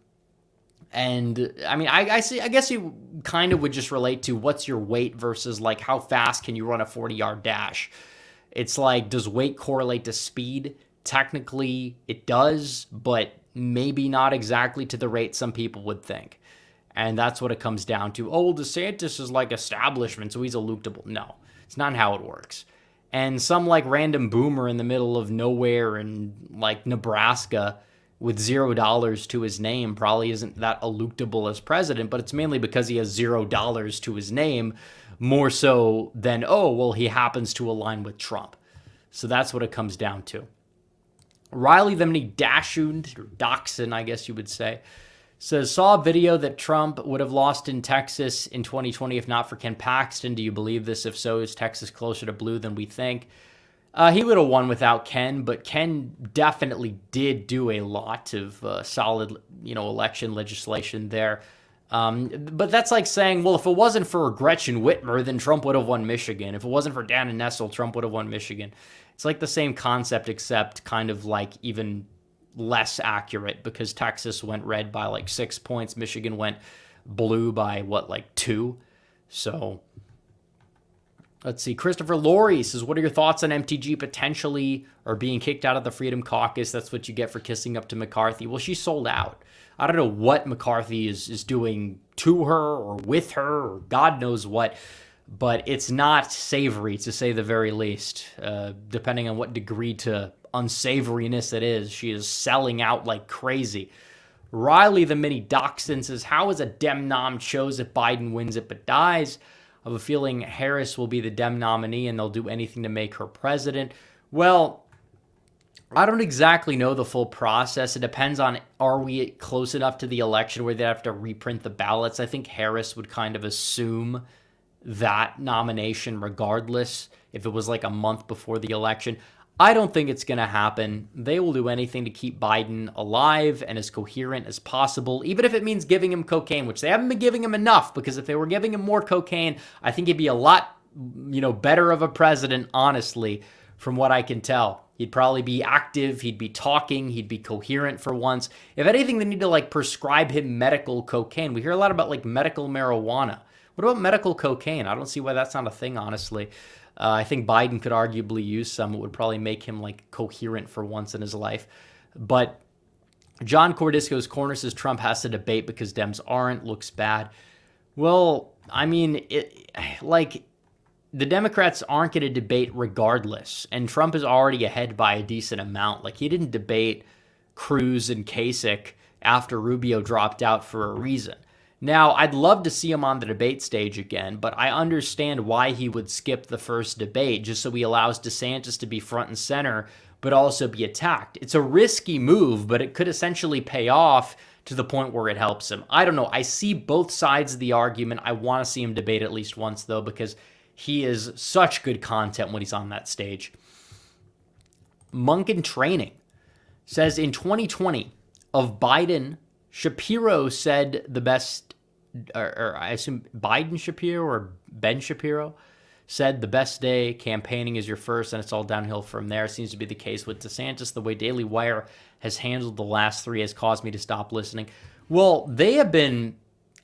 And I mean, I guess you kind of would just relate to what's your weight versus like how fast can you run a 40-yard dash. It's like, does weight correlate to speed? Technically, it does, but maybe not exactly to the rate some people would think. And that's what it comes down to. Oh, DeSantis is like establishment, so he's eluctable. No, it's not how it works. And some like random boomer in the middle of nowhere in like Nebraska with $0 to his name probably isn't that eluctable as president, but it's mainly because he has $0 to his name, more so than, oh, well, he happens to align with Trump. So that's what it comes down to. Riley the Mini Dachshund, or Dachshund, I guess you would say, says, saw a video that Trump would have lost in Texas in 2020 if not for Ken Paxton. Do you believe this? If so, is Texas closer to blue than we think? He would have won without Ken, but Ken definitely did do a lot of solid, election legislation there. But that's like saying, well, if it wasn't for Gretchen Whitmer, then Trump would have won Michigan. If it wasn't for Dan and Nessel, Trump would have won Michigan. It's like the same concept, except kind of like even less accurate because Texas went red by like 6 points. Michigan went blue by 2? So let's see. Christopher Laurie says, what are your thoughts on MTG potentially or being kicked out of the Freedom Caucus? That's what you get for kissing up to McCarthy. Well, she sold out. I don't know what McCarthy is doing to her or with her or God knows what, but it's not savory to say the very least, depending on what degree to unsavoriness it is. She is selling out like crazy. Riley the Mini Dachshund says, how is a Dem nom chose if Biden wins it but dies? I have a feeling Harris will be the Dem nominee and they'll do anything to make her president. Well, I don't exactly know the full process. It depends on, are we close enough to the election where they have to reprint the ballots? I think Harris would kind of assume that nomination regardless if it was like a month before the election. I don't think it's going to happen. They will do anything to keep Biden alive and as coherent as possible, even if it means giving him cocaine, which they haven't been giving him enough, because if they were giving him more cocaine, I think he'd be a lot, better of a president, honestly, from what I can tell. He'd probably be active, he'd be talking, he'd be coherent for once. If anything, they need to prescribe him medical cocaine. We hear a lot about medical marijuana. What about medical cocaine? I don't see why that's not a thing, honestly. I think Biden could arguably use some. It would probably make him coherent for once in his life. But John Cordisco's corner says Trump has to debate because Dems aren't. Looks bad. Well, I mean, the Democrats aren't going to debate regardless. And Trump is already ahead by a decent amount. He didn't debate Cruz and Kasich after Rubio dropped out for a reason. Now, I'd love to see him on the debate stage again, but I understand why he would skip the first debate just so he allows DeSantis to be front and center but also be attacked. It's a risky move, but it could essentially pay off to the point where it helps him. I don't know. I see both sides of the argument. I want to see him debate at least once, though, because he is such good content when he's on that stage. Monk in Training says in 2020 of Biden, Shapiro said the best, or I assume Biden Shapiro or Ben Shapiro said the best day campaigning is your first, and it's all downhill from there. Seems to be the case with DeSantis. The way Daily Wire has handled the last three has caused me to stop listening. Well, they have been,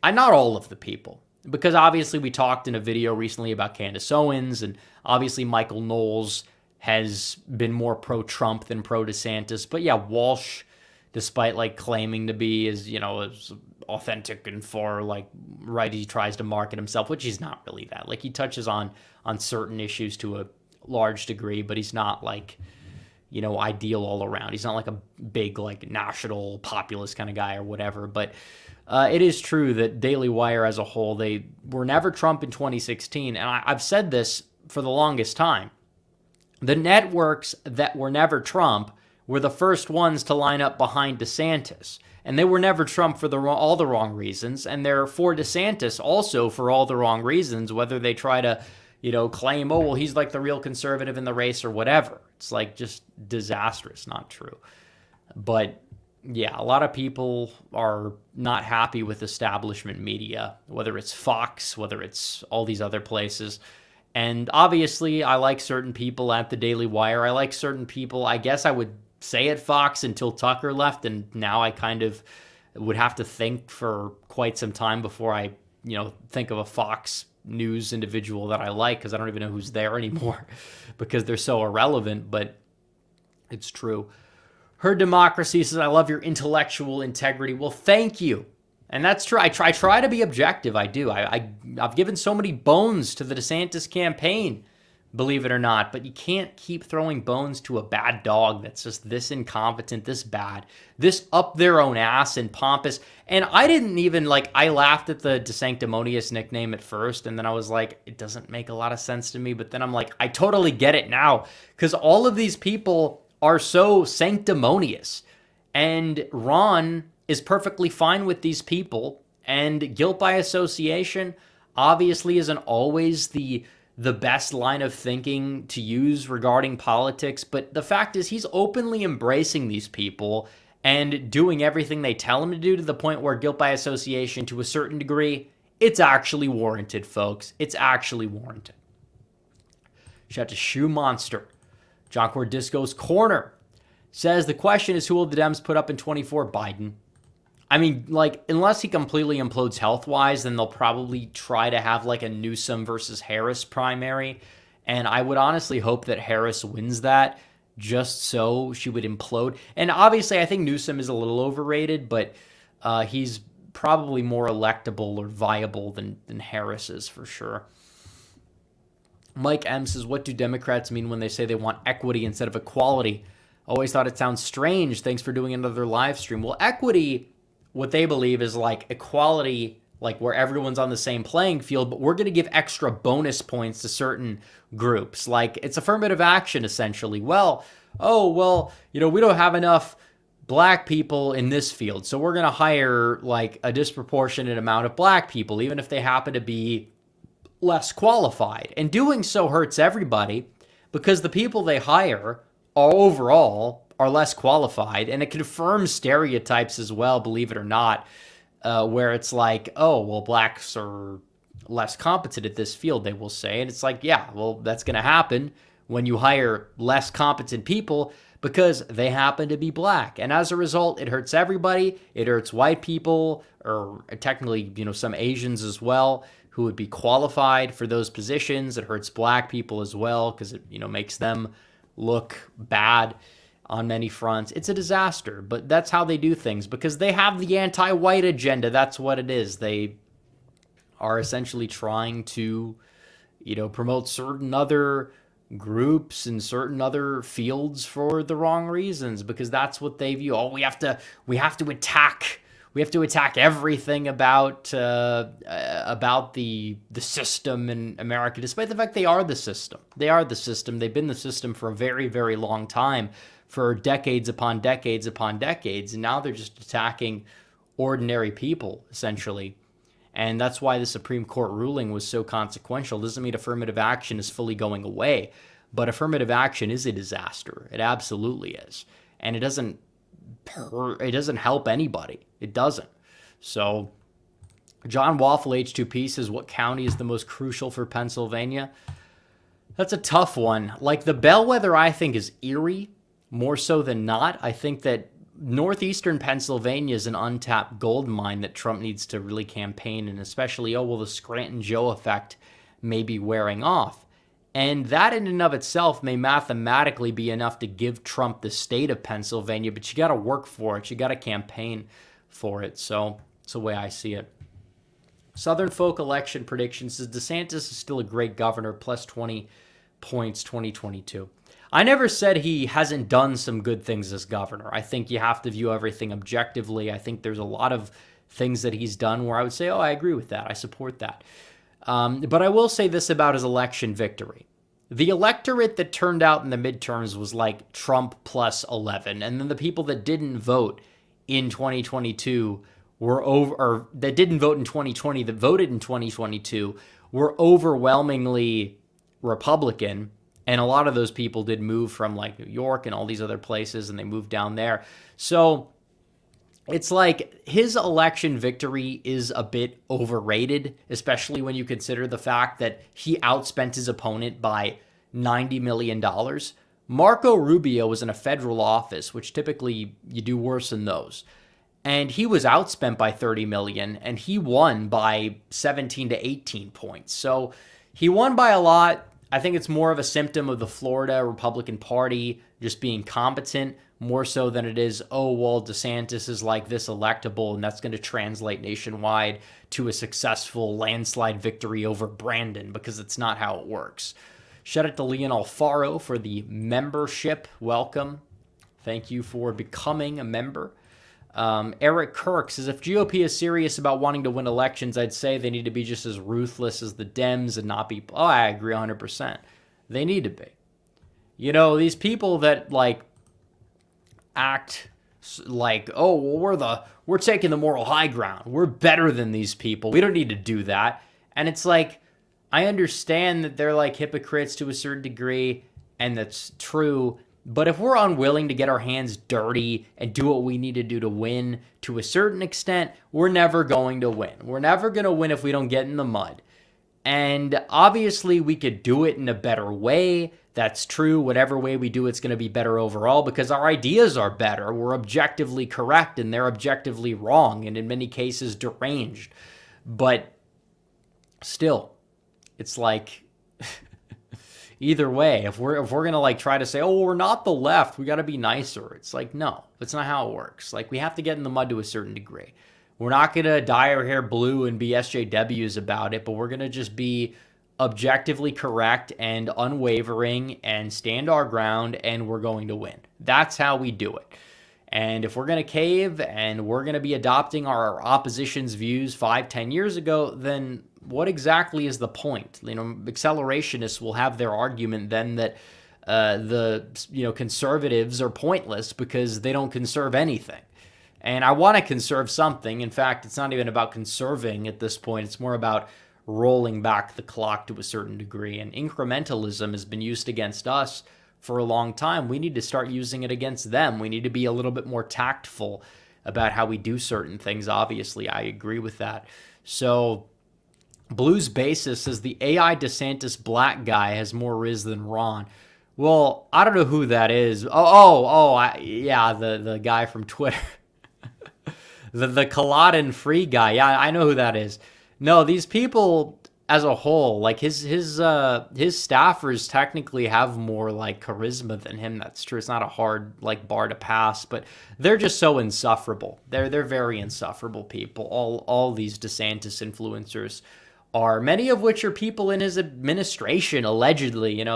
not all of the people, because obviously we talked in a video recently about Candace Owens, and obviously Michael Knowles has been more pro-Trump than pro-DeSantis. But yeah, Walsh, despite like claiming to be as authentic and far right, he tries to market himself, which he's not really that. Like, he touches on certain issues to a large degree, but he's not ideal all around. He's not like a big national populist kind of guy or whatever. But it is true that Daily Wire as a whole, they were never Trump in 2016. And I've said this for the longest time. The networks that were never Trump were the first ones to line up behind DeSantis. And they were never Trump for all the wrong reasons. And they're for DeSantis also for all the wrong reasons, whether they try to, claim, oh, well, he's like the real conservative in the race or whatever. It's just disastrous, not true. But yeah, a lot of people are not happy with establishment media, whether it's Fox, whether it's all these other places. And obviously, I like certain people at the Daily Wire. I like certain people, I guess I would say at Fox until Tucker left, and now I kind of would have to think for quite some time before I, think of a Fox News individual that I like, because I don't even know who's there anymore because they're so irrelevant, but it's true. Her Democracy says, I love your intellectual integrity. Well, thank you. And that's true. I try to be objective. I do. I've given so many bones to the DeSantis campaign, believe it or not. But you can't keep throwing bones to a bad dog that's just this incompetent, this bad, this up their own ass and pompous. And I didn't even, I laughed at the DeSanctimonious nickname at first. And then I was like, it doesn't make a lot of sense to me. But then I'm like, I totally get it now. Because all of these people are so sanctimonious. And Ron is perfectly fine with these people, and guilt by association obviously isn't always the best line of thinking to use regarding politics, but the fact is he's openly embracing these people and doing everything they tell him to do, to the point where guilt by association, to a certain degree, it's actually warranted, folks. It's actually warranted. Shout out to Shoe Monster. John Cordisco's Corner says, the question is, who will the Dems put up in 24? Biden. I mean, unless he completely implodes health-wise, then they'll probably try to have a Newsom versus Harris primary. And I would honestly hope that Harris wins that, just so she would implode. And obviously, I think Newsom is a little overrated, but he's probably more electable or viable than Harris is, for sure. Mike M says, what do Democrats mean when they say they want equity instead of equality? Always thought it sounds strange. Thanks for doing another live stream. Well, equity, what they believe is equality, where everyone's on the same playing field, but we're going to give extra bonus points to certain groups. It's affirmative action, essentially. Well, we don't have enough black people in this field, so we're going to hire a disproportionate amount of black people, even if they happen to be less qualified. And doing so hurts everybody, because the people they hire overall are less qualified, and it confirms stereotypes as well, believe it or not, where it's blacks are less competent at this field, they will say. And it's that's going to happen when you hire less competent people, because they happen to be black. And as a result, it hurts everybody. It hurts white people, or technically, some Asians as well, who would be qualified for those positions. It hurts black people as well, because it, makes them look bad on many fronts. It's a disaster, but that's how they do things, because they have the anti-white agenda. That's what it is. They are essentially trying to, promote certain other groups and certain other fields for the wrong reasons, because that's what they view. Oh, we have to attack we have to attack everything about the system in America, despite the fact they are the system. They are the system. They've been the system for a very, very long time, for decades upon decades upon decades, and now they're just attacking ordinary people, essentially. And that's why the Supreme Court ruling was so consequential. It doesn't mean affirmative action is fully going away, but affirmative action is a disaster. It absolutely is. And it doesn't help anybody. It doesn't. So John Waffle H2P says, what county is the most crucial for Pennsylvania? That's a tough one. Like, the bellwether, I think, is Erie, more so than not. I think that northeastern Pennsylvania is an untapped gold mine that Trump needs to really campaign, and especially, the Scranton Joe effect may be wearing off. And that in and of itself may mathematically be enough to give Trump the state of Pennsylvania, but you got to work for it. You got to campaign for it. So it's the way I see it. Southern Folk election predictions says DeSantis is still a great governor, plus 20 points 2022. I never said he hasn't done some good things as governor. I think you have to view everything objectively. I think there's a lot of things that he's done where I would say, I agree with that. I support that. But I will say this about his election victory. The electorate that turned out in the midterms was like Trump plus 11. And then the people that didn't vote in 2022 or that didn't vote in 2020, that voted in 2022, were overwhelmingly Republican. And a lot of those people did move from like New York and all these other places, and they moved down there. So it's like his election victory is a bit overrated, especially when you consider the fact that he outspent his opponent by $90 million. Marco Rubio was in a federal office, which typically you do worse than those. And he was outspent by $30 million, and he won by 17 to 18 points. So he won by a lot. I think it's more of a symptom of the Florida Republican Party just being competent, more so than it is, DeSantis is like this electable, and that's going to translate nationwide to a successful landslide victory over Brandon, because it's not how it works. Shout out to Leon Alfaro for the membership. Welcome. Thank you for becoming a member. Eric Kirk says, if GOP is serious about wanting to win elections, I'd say they need to be just as ruthless as the Dems and not be... Oh, I agree 100%. They need to be. These people that, act like, we're taking the moral high ground. We're better than these people. We don't need to do that. And it's like, I understand that they're like hypocrites to a certain degree, and that's true. But if we're unwilling to get our hands dirty and do what we need to do to win to a certain extent, we're never going to win. We're never going to win if we don't get in the mud. And obviously we could do it in a better way. That's true. Whatever way we do, it's going to be better overall because our ideas are better. We're objectively correct and they're objectively wrong, and in many cases deranged. But still, it's like either way, if we're going to try to say, we're not the left, we got to be nicer. It's like, no, that's not how it works. We have to get in the mud to a certain degree. We're not going to dye our hair blue and be SJWs about it, but we're going to just be objectively correct and unwavering and stand our ground, and we're going to win. That's how we do it. And if we're going to cave and we're going to be adopting our opposition's views 5-10 years ago, then what exactly is the point? Accelerationists will have their argument then that the conservatives are pointless because they don't conserve anything. And I want to conserve something. In fact, it's not even about conserving at this point. It's more about rolling back the clock to a certain degree. And incrementalism has been used against us for a long time. We need to start using it against them. We need to be a little bit more tactful about how we do certain things. Obviously, I agree with that. So Blues Basis says the AI DeSantis black guy has more riz than Ron. Well, I don't know who that is. The guy from Twitter. the Culloden free guy. Yeah, I know who that is. No, these people as a whole, his staffers technically have more charisma than him. That's true. It's not a hard bar to pass, but they're just so insufferable. They're very insufferable people. All these DeSantis influencers are, many of which are people in his administration, allegedly. And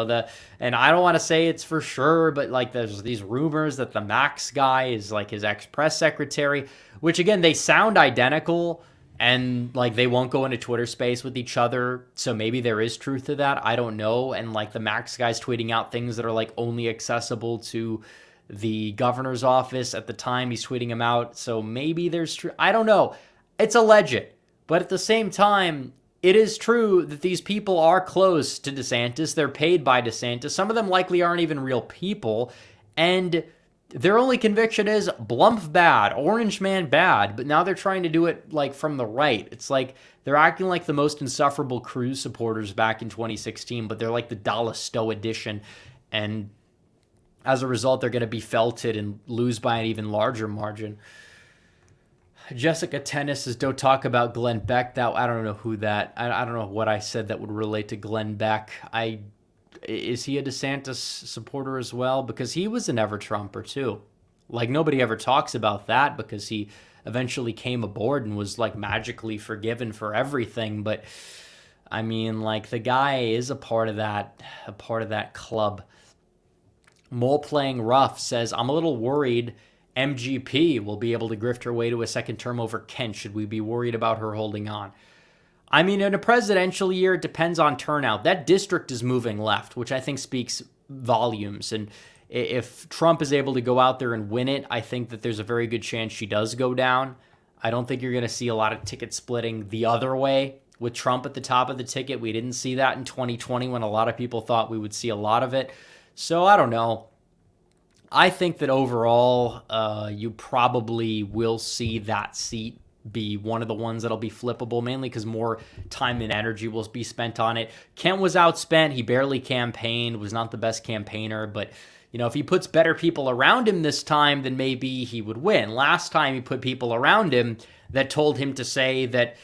I don't want to say it's for sure, but like there's these rumors that the Max guy is like his ex-press secretary, which again, they sound identical, and like they won't go into Twitter space with each other, so maybe there is truth to that. I don't know. And like the Max guy's tweeting out things that are like only accessible to the governor's office at the time he's tweeting them out, so maybe there's truth. I don't know. It's alleged, but at the same time, it is true that these people are close to DeSantis. They're paid by DeSantis. Some of them likely aren't even real people. And their only conviction is Blumph bad, Orange Man bad. But now they're trying to do it like from the right. It's like they're acting like the most insufferable Cruz supporters back in 2016, but they're like the Dallas Stowe edition. And as a result, they're going to be felted and lose by an even larger margin. Jessica Tennis says, don't talk about Glenn Beck. I don't know who that, I don't know what I said that would relate to Glenn Beck. Is he a DeSantis supporter as well? Because he was an ever-Trumper too. Like nobody ever talks about that because he eventually came aboard and was like magically forgiven for everything. But I mean, like the guy is a part of that club. Mole Playing Rough says, I'm a little worried MGP will be able to grift her way to a second term over Kent. Should we be worried about her holding on? I mean, in a presidential year, it depends on turnout. That district is moving left, which I think speaks volumes. And if Trump is able to go out there and win it, I think that there's a very good chance she does go down. I don't think you're going to see a lot of ticket splitting the other way with Trump at the top of the ticket. We didn't see that in 2020 when a lot of people thought we would see a lot of it. So I don't know. I think that overall, you probably will see that seat be one of the ones that'll be flippable, mainly because more time and energy will be spent on it. Kent was outspent. He barely campaigned, was not the best campaigner, but if he puts better people around him this time, then maybe he would win. Last time he put people around him that told him to say that,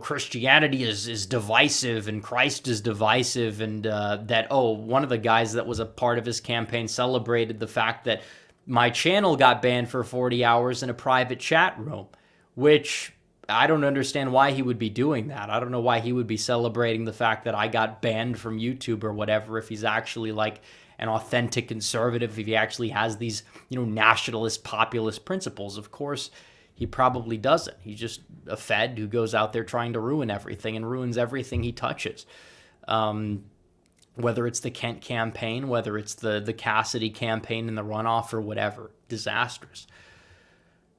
Christianity is divisive and Christ is divisive, and one of the guys that was a part of his campaign celebrated the fact that my channel got banned for 40 hours in a private chat room, which I don't understand why he would be doing that. I don't know why he would be celebrating the fact that I got banned from YouTube or whatever if he's actually like an authentic conservative, if he actually has these, nationalist, populist principles. Of course, he probably doesn't. He's just a Fed who goes out there trying to ruin everything and ruins everything he touches. Whether it's the Kent campaign, whether it's the Cassidy campaign in the runoff or whatever. Disastrous.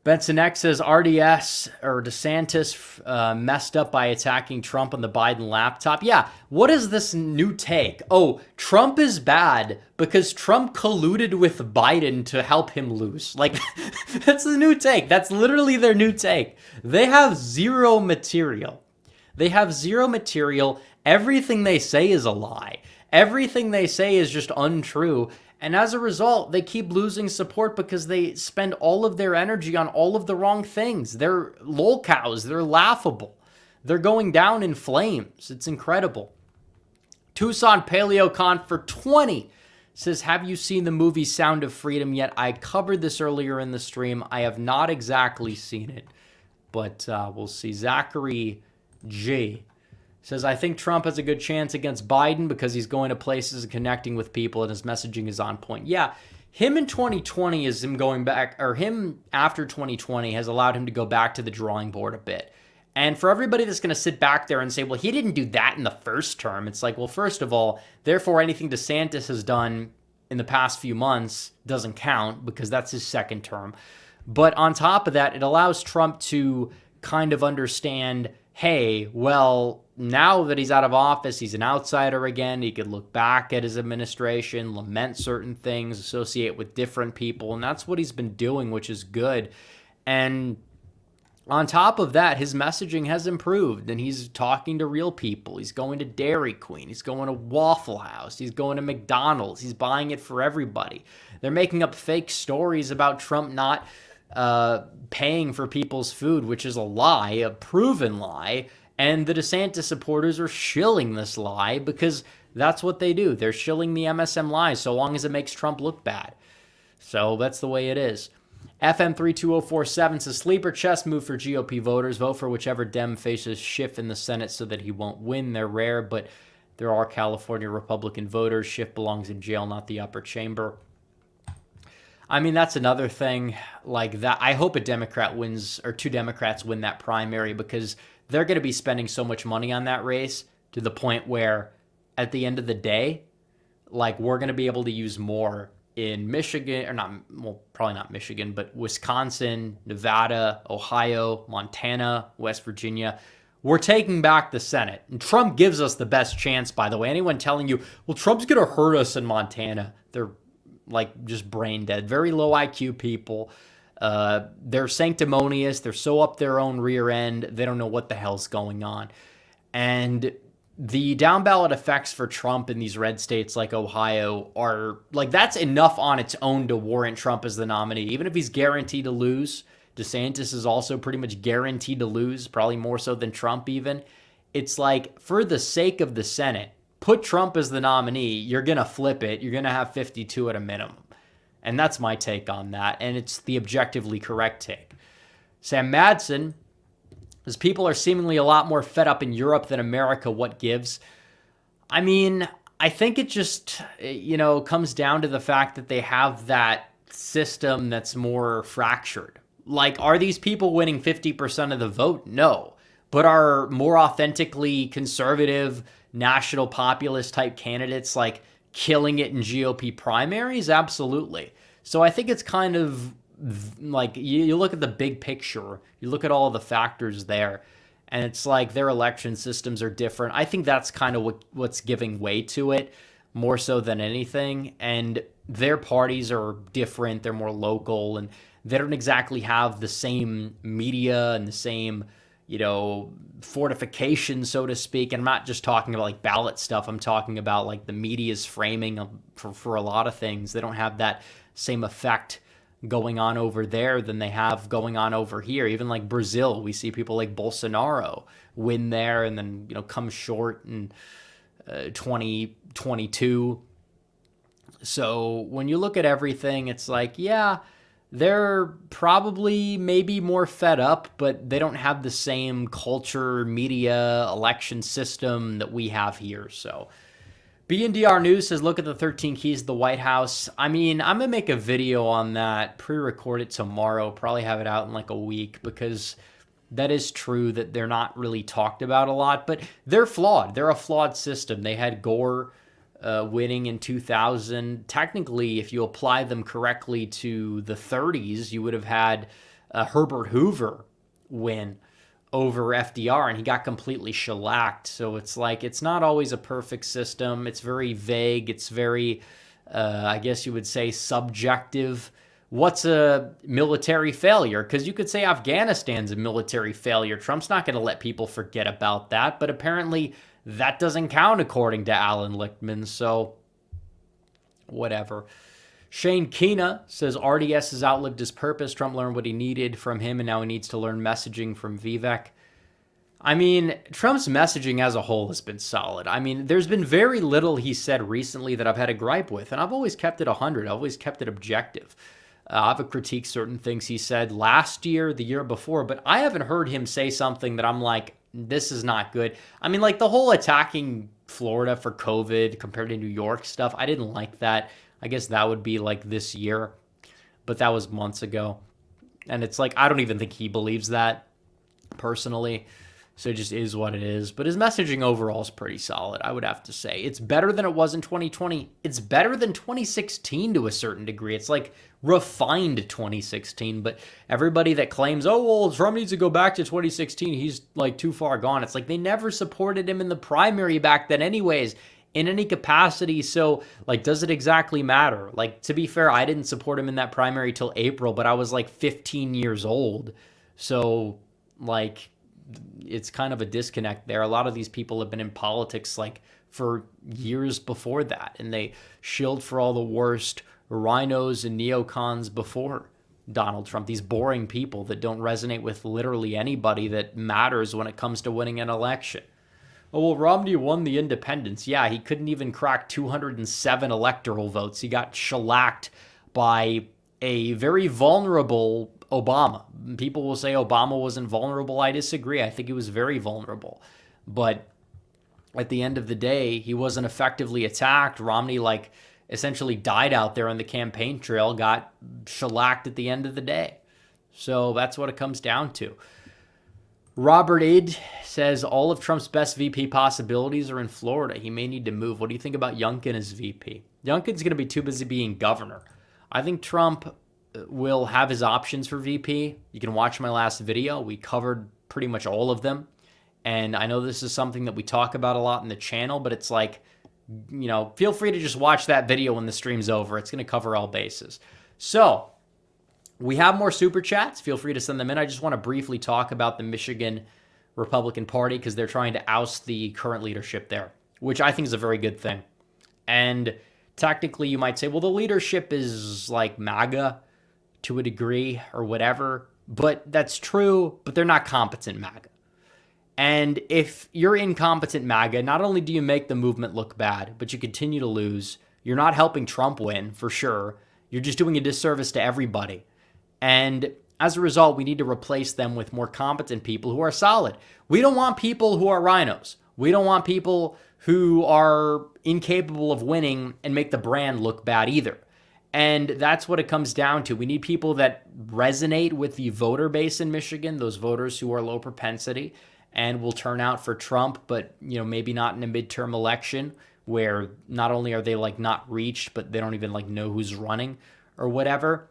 Benson X says RDS or DeSantis messed up by attacking Trump on the Biden laptop. Yeah, what is this new take? Oh, Trump is bad because Trump colluded with Biden to help him lose. Like, that's the new take. That's literally their new take. They have zero material. Everything they say is a lie. Everything they say is just untrue. And as a result, they keep losing support because they spend all of their energy on all of the wrong things. They're lol cows. They're laughable. They're going down in flames. It's incredible. Tucson PaleoCon for 20 says, have you seen the movie Sound of Freedom yet? I covered this earlier in the stream. I have not exactly seen it, but we'll see. Zachary G says, I think Trump has a good chance against Biden because he's going to places and connecting with people and his messaging is on point. Yeah, him in 2020 is him going back, or him after 2020 has allowed him to go back to the drawing board a bit. And for everybody that's going to sit back there and say, well, he didn't do that in the first term, it's like, well, first of all, therefore anything DeSantis has done in the past few months doesn't count because that's his second term. But on top of that, it allows Trump to kind of understand, hey, well, now that he's out of office, he's an outsider again. He could look back at his administration, lament certain things, associate with different people, and that's what he's been doing, which is good. And on top of that, his messaging has improved, and he's talking to real people. He's going to Dairy Queen. He's going to Waffle House. He's going to McDonald's. He's buying it for everybody. They're making up fake stories about Trump not paying for people's food, which is a lie, a proven lie. And the DeSantis supporters are shilling this lie because that's what they do. They're shilling the MSM lies so long as it makes Trump look bad. So that's the way it is. FM32047 says sleeper chess move for GOP voters. Vote for whichever Dem faces Schiff in the Senate so that he won't win. They're rare, but there are California Republican voters. Schiff belongs in jail, not the upper chamber. I mean, that's another thing like that. I hope a Democrat wins, or two Democrats win that primary, because they're going to be spending so much money on that race to the point where at the end of the day, like, we're going to be able to use more in Michigan, or not, well, probably not Michigan, but Wisconsin, Nevada, Ohio, Montana, West Virginia. We're taking back the Senate. And Trump gives us the best chance, by the way. Anyone telling you, well, Trump's going to hurt us in Montana, they're like just brain dead. Very low IQ people. They're sanctimonious. They're so up their own rear end. They don't know what the hell's going on. And the down ballot effects for Trump in these red states like Ohio are like, that's enough on its own to warrant Trump as the nominee. Even if he's guaranteed to lose, DeSantis is also pretty much guaranteed to lose, probably more so than Trump even. It's like, for the sake of the Senate, put Trump as the nominee. You're going to flip it. You're going to have 52 at a minimum. And that's my take on that. And it's the objectively correct take. Sam Madsen, as people are seemingly a lot more fed up in Europe than America, what gives? I mean, I think it just, comes down to the fact that they have that system that's more fractured. Like, are these people winning 50% of the vote? No. But are more authentically conservative, national populist type candidates like killing it in GOP primaries? Absolutely. So I think it's kind of like, you look at the big picture, you look at all the factors there, and it's like their election systems are different. I think that's kind of what's giving way to it more so than anything. And their parties are different. They're more local, and they don't exactly have the same media and the same, fortification, so to speak. And I'm not just talking about like ballot stuff. I'm talking about like the media's framing for a lot of things. They don't have that same effect going on over there than they have going on over here. Even like Brazil, we see people like Bolsonaro win there and then, come short in 2022. So when you look at everything, it's like, yeah, they're probably maybe more fed up, but they don't have the same culture, media, election system that we have here. So BNDR News says, look at the 13 keys to the White House. I mean, I'm going to make a video on that, pre-record it tomorrow, probably have it out in like a week, because that is true that they're not really talked about a lot, but they're flawed. They're a flawed system. They had Gore winning in 2000. Technically, if you apply them correctly to the 30s, you would have had Herbert Hoover win over FDR, and he got completely shellacked. So it's like, it's not always a perfect system. It's very vague. It's very, I guess you would say, subjective. What's a military failure? Because you could say Afghanistan's a military failure. Trump's not going to let people forget about that, but apparently that doesn't count according to Alan Lichtman, so whatever. Shane Keena says RDS has outlived his purpose. Trump learned what he needed from him, and now he needs to learn messaging from Vivek. I mean, Trump's messaging as a whole has been solid. I mean, there's been very little he said recently that I've had a gripe with, and I've always kept it 100. I've always kept it objective. I've critiqued certain things he said last year, the year before, but I haven't heard him say something that I'm like, this is not good. I mean, like the whole attacking Florida for COVID compared to New York stuff, I didn't like that. I guess that would be like this year, but that was months ago. And it's like, I don't even think he believes that personally. So it just is what it is. But his messaging overall is pretty solid, I would have to say. It's better than it was in 2020. It's better than 2016 to a certain degree. It's like refined 2016. But everybody that claims, oh, well, Trump needs to go back to 2016, he's like too far gone. It's like they never supported him in the primary back then anyways, in any capacity. So like, does it exactly matter? Like, to be fair, I didn't support him in that primary till April, but I was like 15 years old. So like, it's kind of a disconnect there. A lot of these people have been in politics like for years before that, and they shilled for all the worst rhinos and neocons before Donald Trump. These boring people that don't resonate with literally anybody that matters when it comes to winning an election. Oh, well, Romney won the independents. Yeah, he couldn't even crack 207 electoral votes. He got shellacked by a very vulnerable Obama. People will say Obama wasn't vulnerable. I disagree. I think he was very vulnerable. But at the end of the day, he wasn't effectively attacked. Romney, like, essentially died out there on the campaign trail, got shellacked at the end of the day. So that's what it comes down to. Robert Id says all of Trump's best VP possibilities are in Florida. He may need to move. What do you think about Youngkin as VP? Youngkin's going to be too busy being governor. I think Trump will have his options for VP. You can watch my last video. We covered pretty much all of them. And I know this is something that we talk about a lot in the channel, but it's like, you know, feel free to just watch that video when the stream's over. It's going to cover all bases. So we have more super chats. Feel free to send them in. I just want to briefly talk about the Michigan Republican Party because they're trying to oust the current leadership there, which I think is a very good thing. And technically you might say, well, the leadership is like MAGA to a degree or whatever, but that's true, but they're not competent MAGA. And if you're incompetent MAGA, not only do you make the movement look bad, but you continue to lose. You're not helping Trump win, for sure. You're just doing a disservice to everybody. And as a result, we need to replace them with more competent people who are solid. We don't want people who are rhinos. We don't want people who are incapable of winning and make the brand look bad either. And that's what it comes down to. We need people that resonate with the voter base in Michigan, those voters who are low propensity and will turn out for Trump, but, you know, maybe not in a midterm election where not only are they like not reached, but they don't even like know who's running or whatever.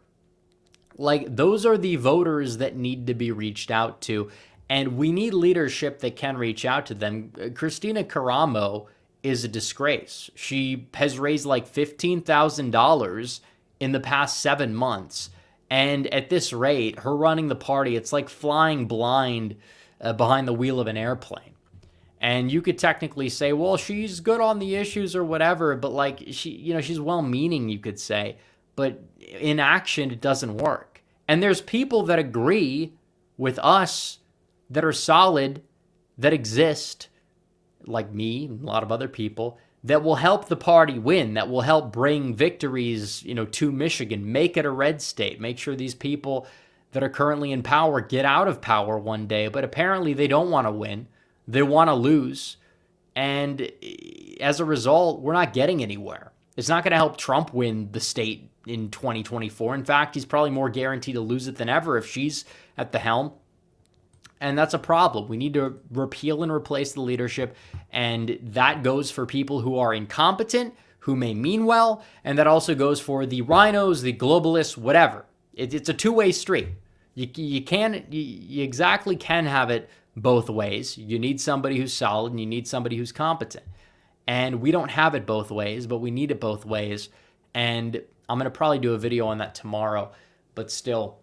Like, those are the voters that need to be reached out to, and we need leadership that can reach out to them. Christina Caramo is a disgrace. She has raised like $15,000 in the past 7 months, and at this rate, her running the party, it's like flying blind behind the wheel of an airplane. And you could technically say, well, she's good on the issues or whatever, but like she's well-meaning, you could say, but in action, it doesn't work. And there's people that agree with us that are solid, that exist, like me and a lot of other people, that will help the party win, that will help bring victories, to Michigan, make it a red state, make sure these people that are currently in power get out of power one day. But apparently they don't want to win. They want to lose. And as a result, we're not getting anywhere. It's not going to help Trump win the state in 2024. In fact, he's probably more guaranteed to lose it than ever if she's at the helm. And that's a problem. We need to repeal and replace the leadership. And that goes for people who are incompetent, who may mean well. And that also goes for the rhinos, the globalists, whatever. It's a two-way street. You exactly can have it both ways. You need somebody who's solid and you need somebody who's competent. And we don't have it both ways, but we need it both ways. And I'm going to probably do a video on that tomorrow. But still,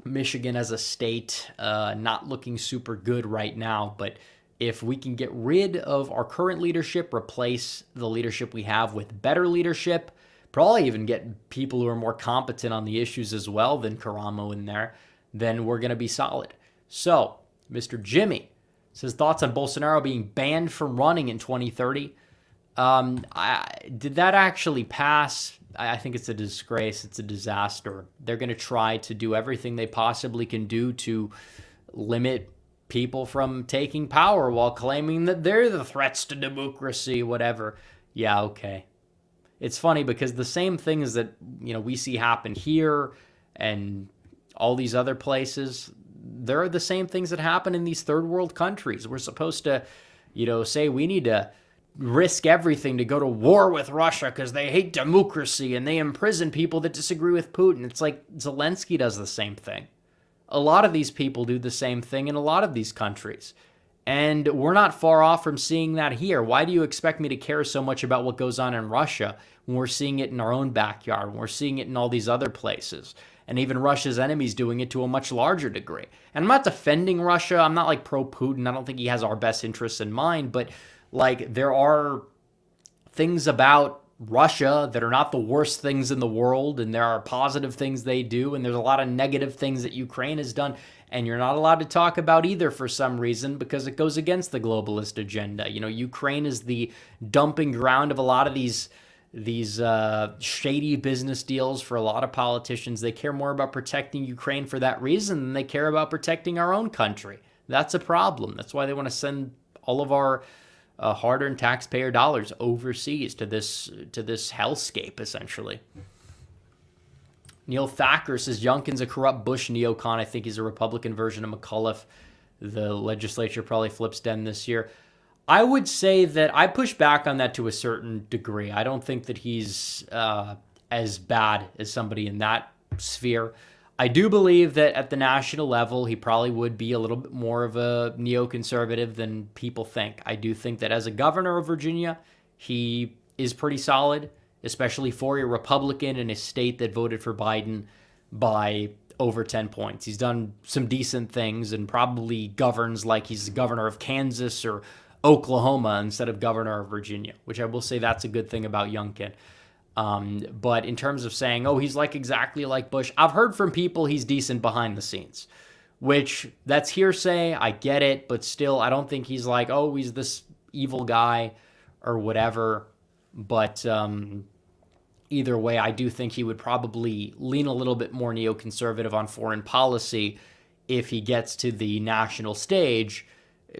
Michigan as a state, not looking super good right now. But if we can get rid of our current leadership, replace the leadership we have with better leadership, probably even get people who are more competent on the issues as well than Caramo in there, then we're going to be solid. So, Mr. Jimmy says, thoughts on Bolsonaro being banned from running in 2030? Did that actually pass? I think it's a disgrace. It's a disaster. They're going to try to do everything they possibly can do to limit people from taking power while claiming that they're the threats to democracy, whatever. Yeah, okay. It's funny because the same things that, we see happen here and all these other places, they're the same things that happen in these third world countries. We're supposed to, say we need to risk everything to go to war with Russia because they hate democracy and they imprison people that disagree with Putin. It's like Zelensky does the same thing. A lot of these people do the same thing in a lot of these countries. And we're not far off from seeing that here. Why do you expect me to care so much about what goes on in Russia when we're seeing it in our own backyard, when we're seeing it in all these other places? And even Russia's enemies doing it to a much larger degree. And I'm not defending Russia. I'm not like pro-Putin. I don't think he has our best interests in mind. But like, there are things about Russia that are not the worst things in the world. And there are positive things they do. And there's a lot of negative things that Ukraine has done. And you're not allowed to talk about either for some reason because it goes against the globalist agenda. Ukraine is the dumping ground of a lot of these these shady business deals for a lot of politicians. They care more about protecting Ukraine for that reason than they care about protecting our own country. That's a problem. That's why they want to send all of our hard-earned taxpayer dollars overseas to this hellscape, essentially. Neil Thacker says Youngkin's a corrupt Bush neocon. I think he's a Republican version of McAuliffe. The legislature probably flips Dem this year. I would say that I push back on that to a certain degree. I don't think that he's as bad as somebody in that sphere. I do believe that at the national level, he probably would be a little bit more of a neoconservative than people think. I do think that as a governor of Virginia, he is pretty solid, especially for a Republican in a state that voted for Biden by over 10 points. He's done some decent things and probably governs like he's the governor of Kansas or Oklahoma instead of governor of Virginia, which I will say that's a good thing about Youngkin. But in terms of saying, oh, he's like exactly like Bush, I've heard from people he's decent behind the scenes, which that's hearsay. I get it, but still, I don't think he's like, oh, he's this evil guy or whatever. But either way, I do think he would probably lean a little bit more neoconservative on foreign policy if he gets to the national stage,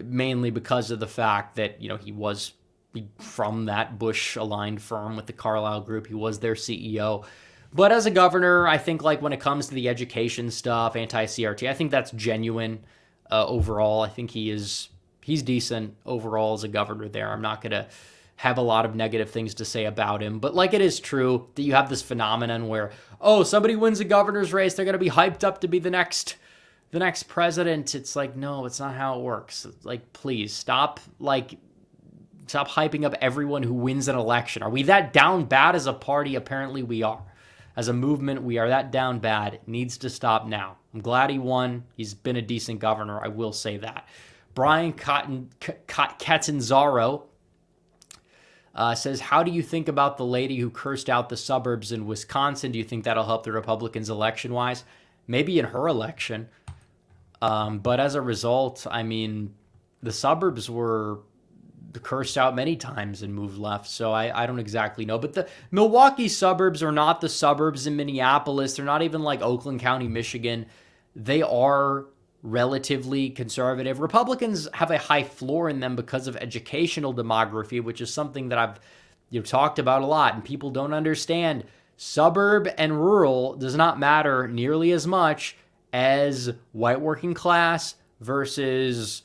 mainly because of the fact that, you know, he was from that Bush-aligned firm with the Carlyle Group. He was their CEO. But as a governor, I think like when it comes to the education stuff, anti-CRT, I think that's genuine overall. I think he's decent overall as a governor there. I'm not going to have a lot of negative things to say about him. But like it is true that you have this phenomenon where, oh, somebody wins a governor's race, they're going to be hyped up to be the next president. It's like, no, it's not how it works. Like, please stop hyping up everyone who wins an election. Are we that down bad as a party? Apparently we are. As a movement, we are that down bad. It needs to stop now. I'm glad he won. He's been a decent governor. I will say that. Brian Catanzaro says, how do you think about the lady who cursed out the suburbs in Wisconsin? Do you think that'll help the Republicans election-wise? Maybe in her election. But as a result, I mean, the suburbs were cursed out many times and moved left, so I don't exactly know. But the Milwaukee suburbs are not the suburbs in Minneapolis. They're not even like Oakland County, Michigan. They are relatively conservative. Republicans have a high floor in them because of educational demography, which is something that I've talked about a lot, and people don't understand. Suburb and rural does not matter nearly as much as white working class versus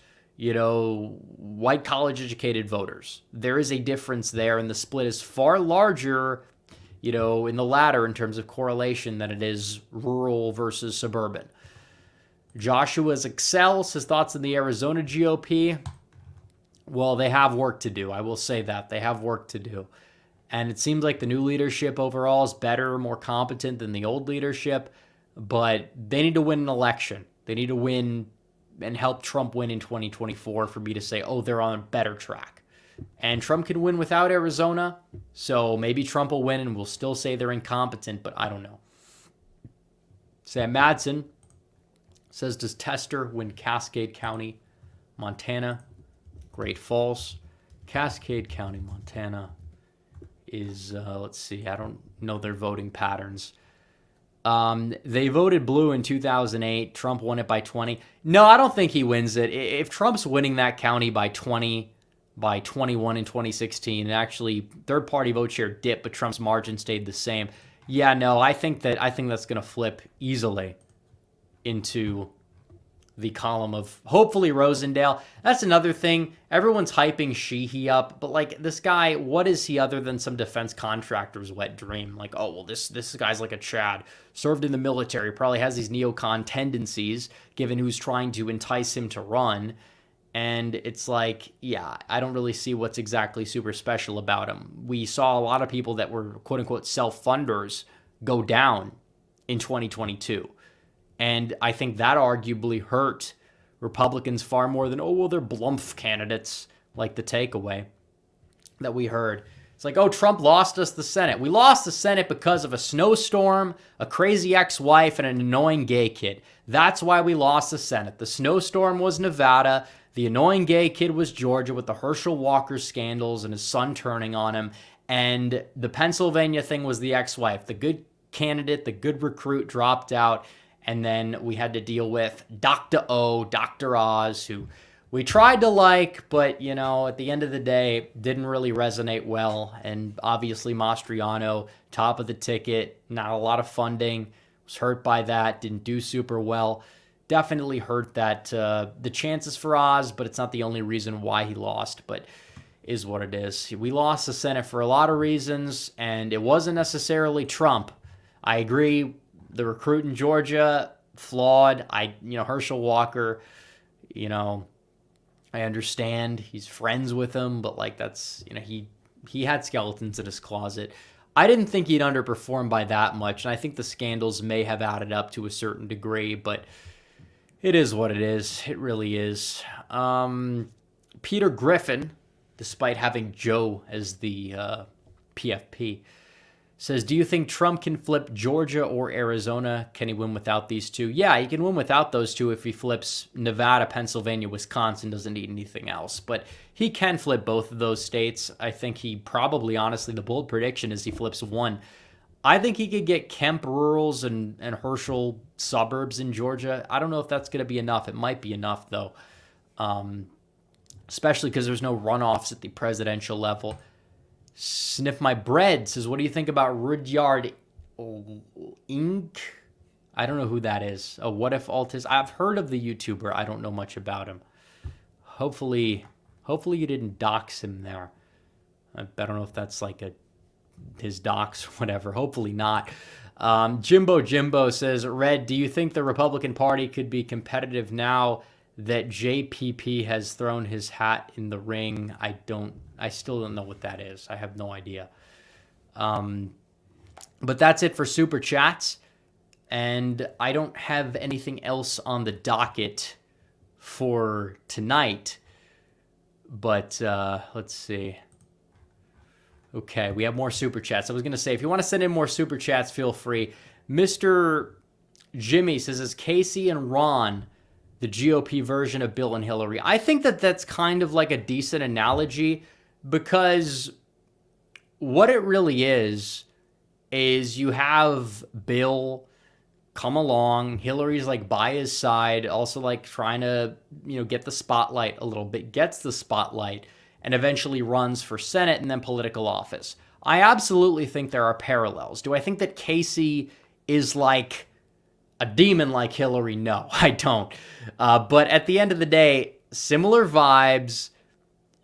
white college-educated voters. There is a difference there, and the split is far larger, in the latter in terms of correlation than it is rural versus suburban. Joshua's Excel says thoughts on the Arizona GOP. Well, they have work to do. I will say that. They have work to do. And it seems like the new leadership overall is better, more competent than the old leadership, but they need to win an election. They need to win and help Trump win in 2024 for me to say, oh, they're on a better track. And Trump can win without Arizona, so maybe Trump will win and we'll still say they're incompetent, but I don't know. Sam Madsen says, does Tester win Cascade County, Montana? Great false. Cascade County, Montana is, let's see, I don't know their voting patterns. They voted blue in 2008. Trump won it by 20. No, I don't think he wins it. If Trump's winning that county by 20, by 21 in 2016, and actually third-party vote share dipped, but Trump's margin stayed the same. Yeah, no, I think that's going to flip easily into the column of hopefully Rosendale. That's another thing. Everyone's hyping Sheehy up, but like this guy, what is he other than some defense contractor's wet dream? Like, oh, well, this guy's like a Chad, served in the military, probably has these neocon tendencies, given who's trying to entice him to run. And it's like, yeah, I don't really see what's exactly super special about him. We saw a lot of people that were quote-unquote self-funders go down in 2022. And I think that arguably hurt Republicans far more than, oh, well, they're Blumph candidates, like the takeaway that we heard. It's like, oh, Trump lost us the Senate. We lost the Senate because of a snowstorm, a crazy ex-wife, and an annoying gay kid. That's why we lost the Senate. The snowstorm was Nevada. The annoying gay kid was Georgia with the Herschel Walker scandals and his son turning on him. And the Pennsylvania thing was the ex-wife. The good candidate, the good recruit dropped out. And then we had to deal with Dr. O, Dr. Oz, who we tried to like, but, you know, at the end of the day, didn't really resonate well. And obviously Mastriano, top of the ticket, not a lot of funding, was hurt by that, didn't do super well. Definitely hurt that the chances for Oz, but it's not the only reason why he lost, but is what it is. We lost the Senate for a lot of reasons, and it wasn't necessarily Trump. I agree. The recruit in Georgia, flawed. Herschel Walker, I understand he's friends with him, but that's, he had skeletons in his closet. I didn't think he'd underperform by that much, and I think the scandals may have added up to a certain degree, but it is what it is. It really is. Peter Griffin, despite having Joe as the PFP, says, do you think Trump can flip Georgia or Arizona? Can he win without these two? Yeah, he can win without those two if he flips Nevada, Pennsylvania, Wisconsin, doesn't need anything else. But he can flip both of those states. I think he probably, honestly, the bold prediction is he flips one. I think he could get Kemp rurals and Herschel suburbs in Georgia. I don't know if that's going to be enough. It might be enough, though, especially because there's no runoffs at the presidential level. Sniff My Bread says, what do you think about Rudyard Inc.? I don't know who that is. Oh, what if Altis? I've heard of the YouTuber. I don't know much about him. Hopefully you didn't dox him there. I don't know if that's his docs, whatever. Hopefully not. Jimbo Says, Red, do you think the Republican Party could be competitive now that JPP has thrown his hat in the ring? I still don't know what that is. I have no idea. But that's it for Super Chats. And I don't have anything else on the docket for tonight. But let's see. Okay, we have more Super Chats. I was going to say, if you want to send in more Super Chats, feel free. Mr. Jimmy says, is Casey and Ron the GOP version of Bill and Hillary? I think that's kind of like a decent analogy, because what it really is you have Bill come along, Hillary's by his side, also trying to, get the spotlight a little bit, gets the spotlight, and eventually runs for Senate and then political office. I absolutely think there are parallels. Do I think that Casey is like a demon like Hillary? No, I don't. But at the end of the day, similar vibes.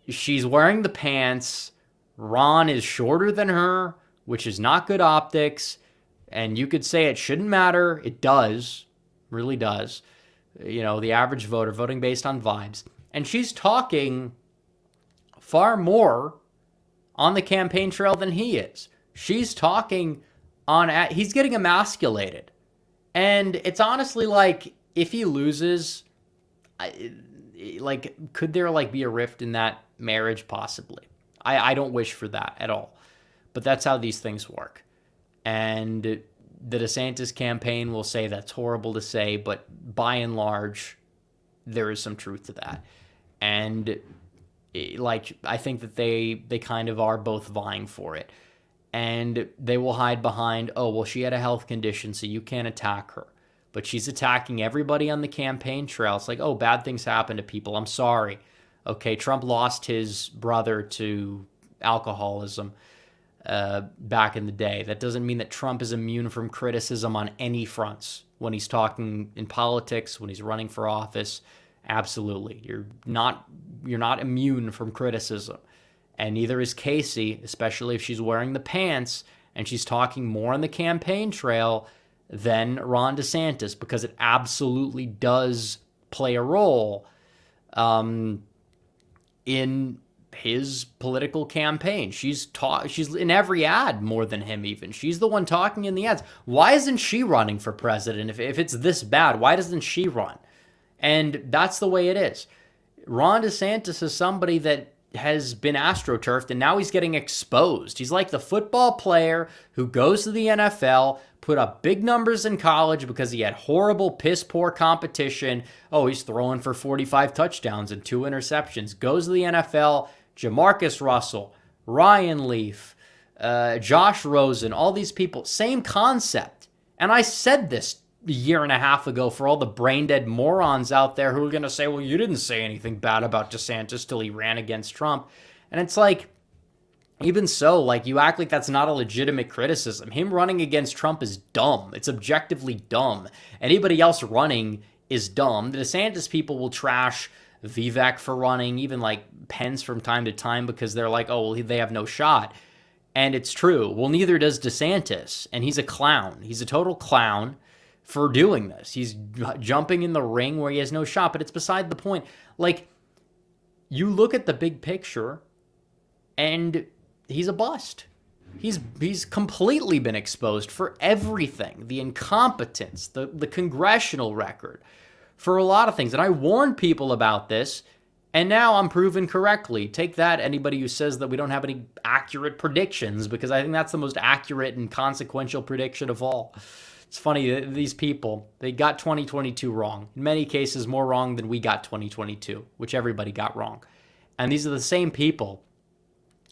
She's wearing the pants. Ron is shorter than her, which is not good optics. And you could say it shouldn't matter. It does. Really does. The average voter voting based on vibes. And she's talking far more on the campaign trail than he is. She's talking he's getting emasculated. And it's honestly if he loses, could there be a rift in that marriage? Possibly. I don't wish for that at all. But that's how these things work. And the DeSantis campaign will say that's horrible to say, but by and large, there is some truth to that. And I think that they kind of are both vying for it. And they will hide behind, oh, well, she had a health condition, so you can't attack her. But she's attacking everybody on the campaign trail. It's oh, bad things happen to people. I'm sorry. Okay, Trump lost his brother to alcoholism back in the day. That doesn't mean that Trump is immune from criticism on any fronts. When he's talking in politics, when he's running for office, absolutely. You're not immune from criticism. And neither is Casey, especially if she's wearing the pants and she's talking more on the campaign trail than Ron DeSantis, because it absolutely does play a role in his political campaign. She's in every ad more than him even. She's the one talking in the ads. Why isn't she running for president? If it's this bad, why doesn't she run? And that's the way it is. Ron DeSantis is somebody that has been astroturfed, and now he's getting exposed. He's like the football player who goes to the NFL, put up big numbers in college because he had horrible, piss-poor competition. Oh, he's throwing for 45 touchdowns and 2 interceptions. Goes to the NFL, Jamarcus Russell, Ryan Leaf, Josh Rosen, all these people, same concept. And I said this a year and a half ago for all the brain dead morons out there who are going to say, well, you didn't say anything bad about DeSantis till he ran against Trump. And it's like, even so, like, you act like that's not a legitimate criticism. Him running against Trump is dumb. It's objectively dumb. Anybody else running is dumb. The DeSantis people will trash Vivek for running, even like Pence from time to time, because they're like, oh, well, they have no shot. And it's true. Well, neither does DeSantis. And he's a clown. He's a total clown for doing this. He's jumping in the ring where he has no shot, but it's beside the point. Like, you look at the big picture, and he's a bust. He's completely been exposed for everything. The incompetence, the congressional record, for a lot of things. And I warned people about this, and now I'm proven correctly. Take that, anybody who says that we don't have any accurate predictions, because I think that's the most accurate and consequential prediction of all. It's funny, these people, they got 2022 wrong. In many cases, more wrong than we got 2022, which everybody got wrong. And these are the same people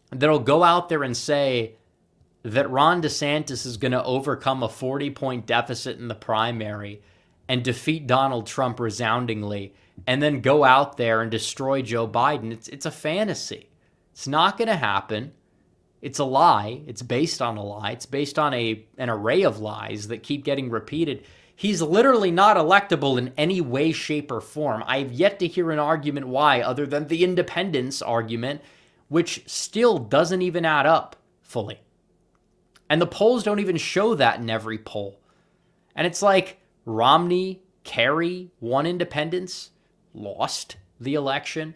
that'll go out there and say that Ron DeSantis is going to overcome a 40-point deficit in the primary and defeat Donald Trump resoundingly, and then go out there and destroy Joe Biden. It's a fantasy. It's not going to happen. It's a lie. It's based on a lie. It's based on an array of lies that keep getting repeated. He's literally not electable in any way, shape, or form. I've yet to hear an argument why, other than the independence argument, which still doesn't even add up fully. And the polls don't even show that in every poll. And it's like Romney, Kerry won independence, lost the election.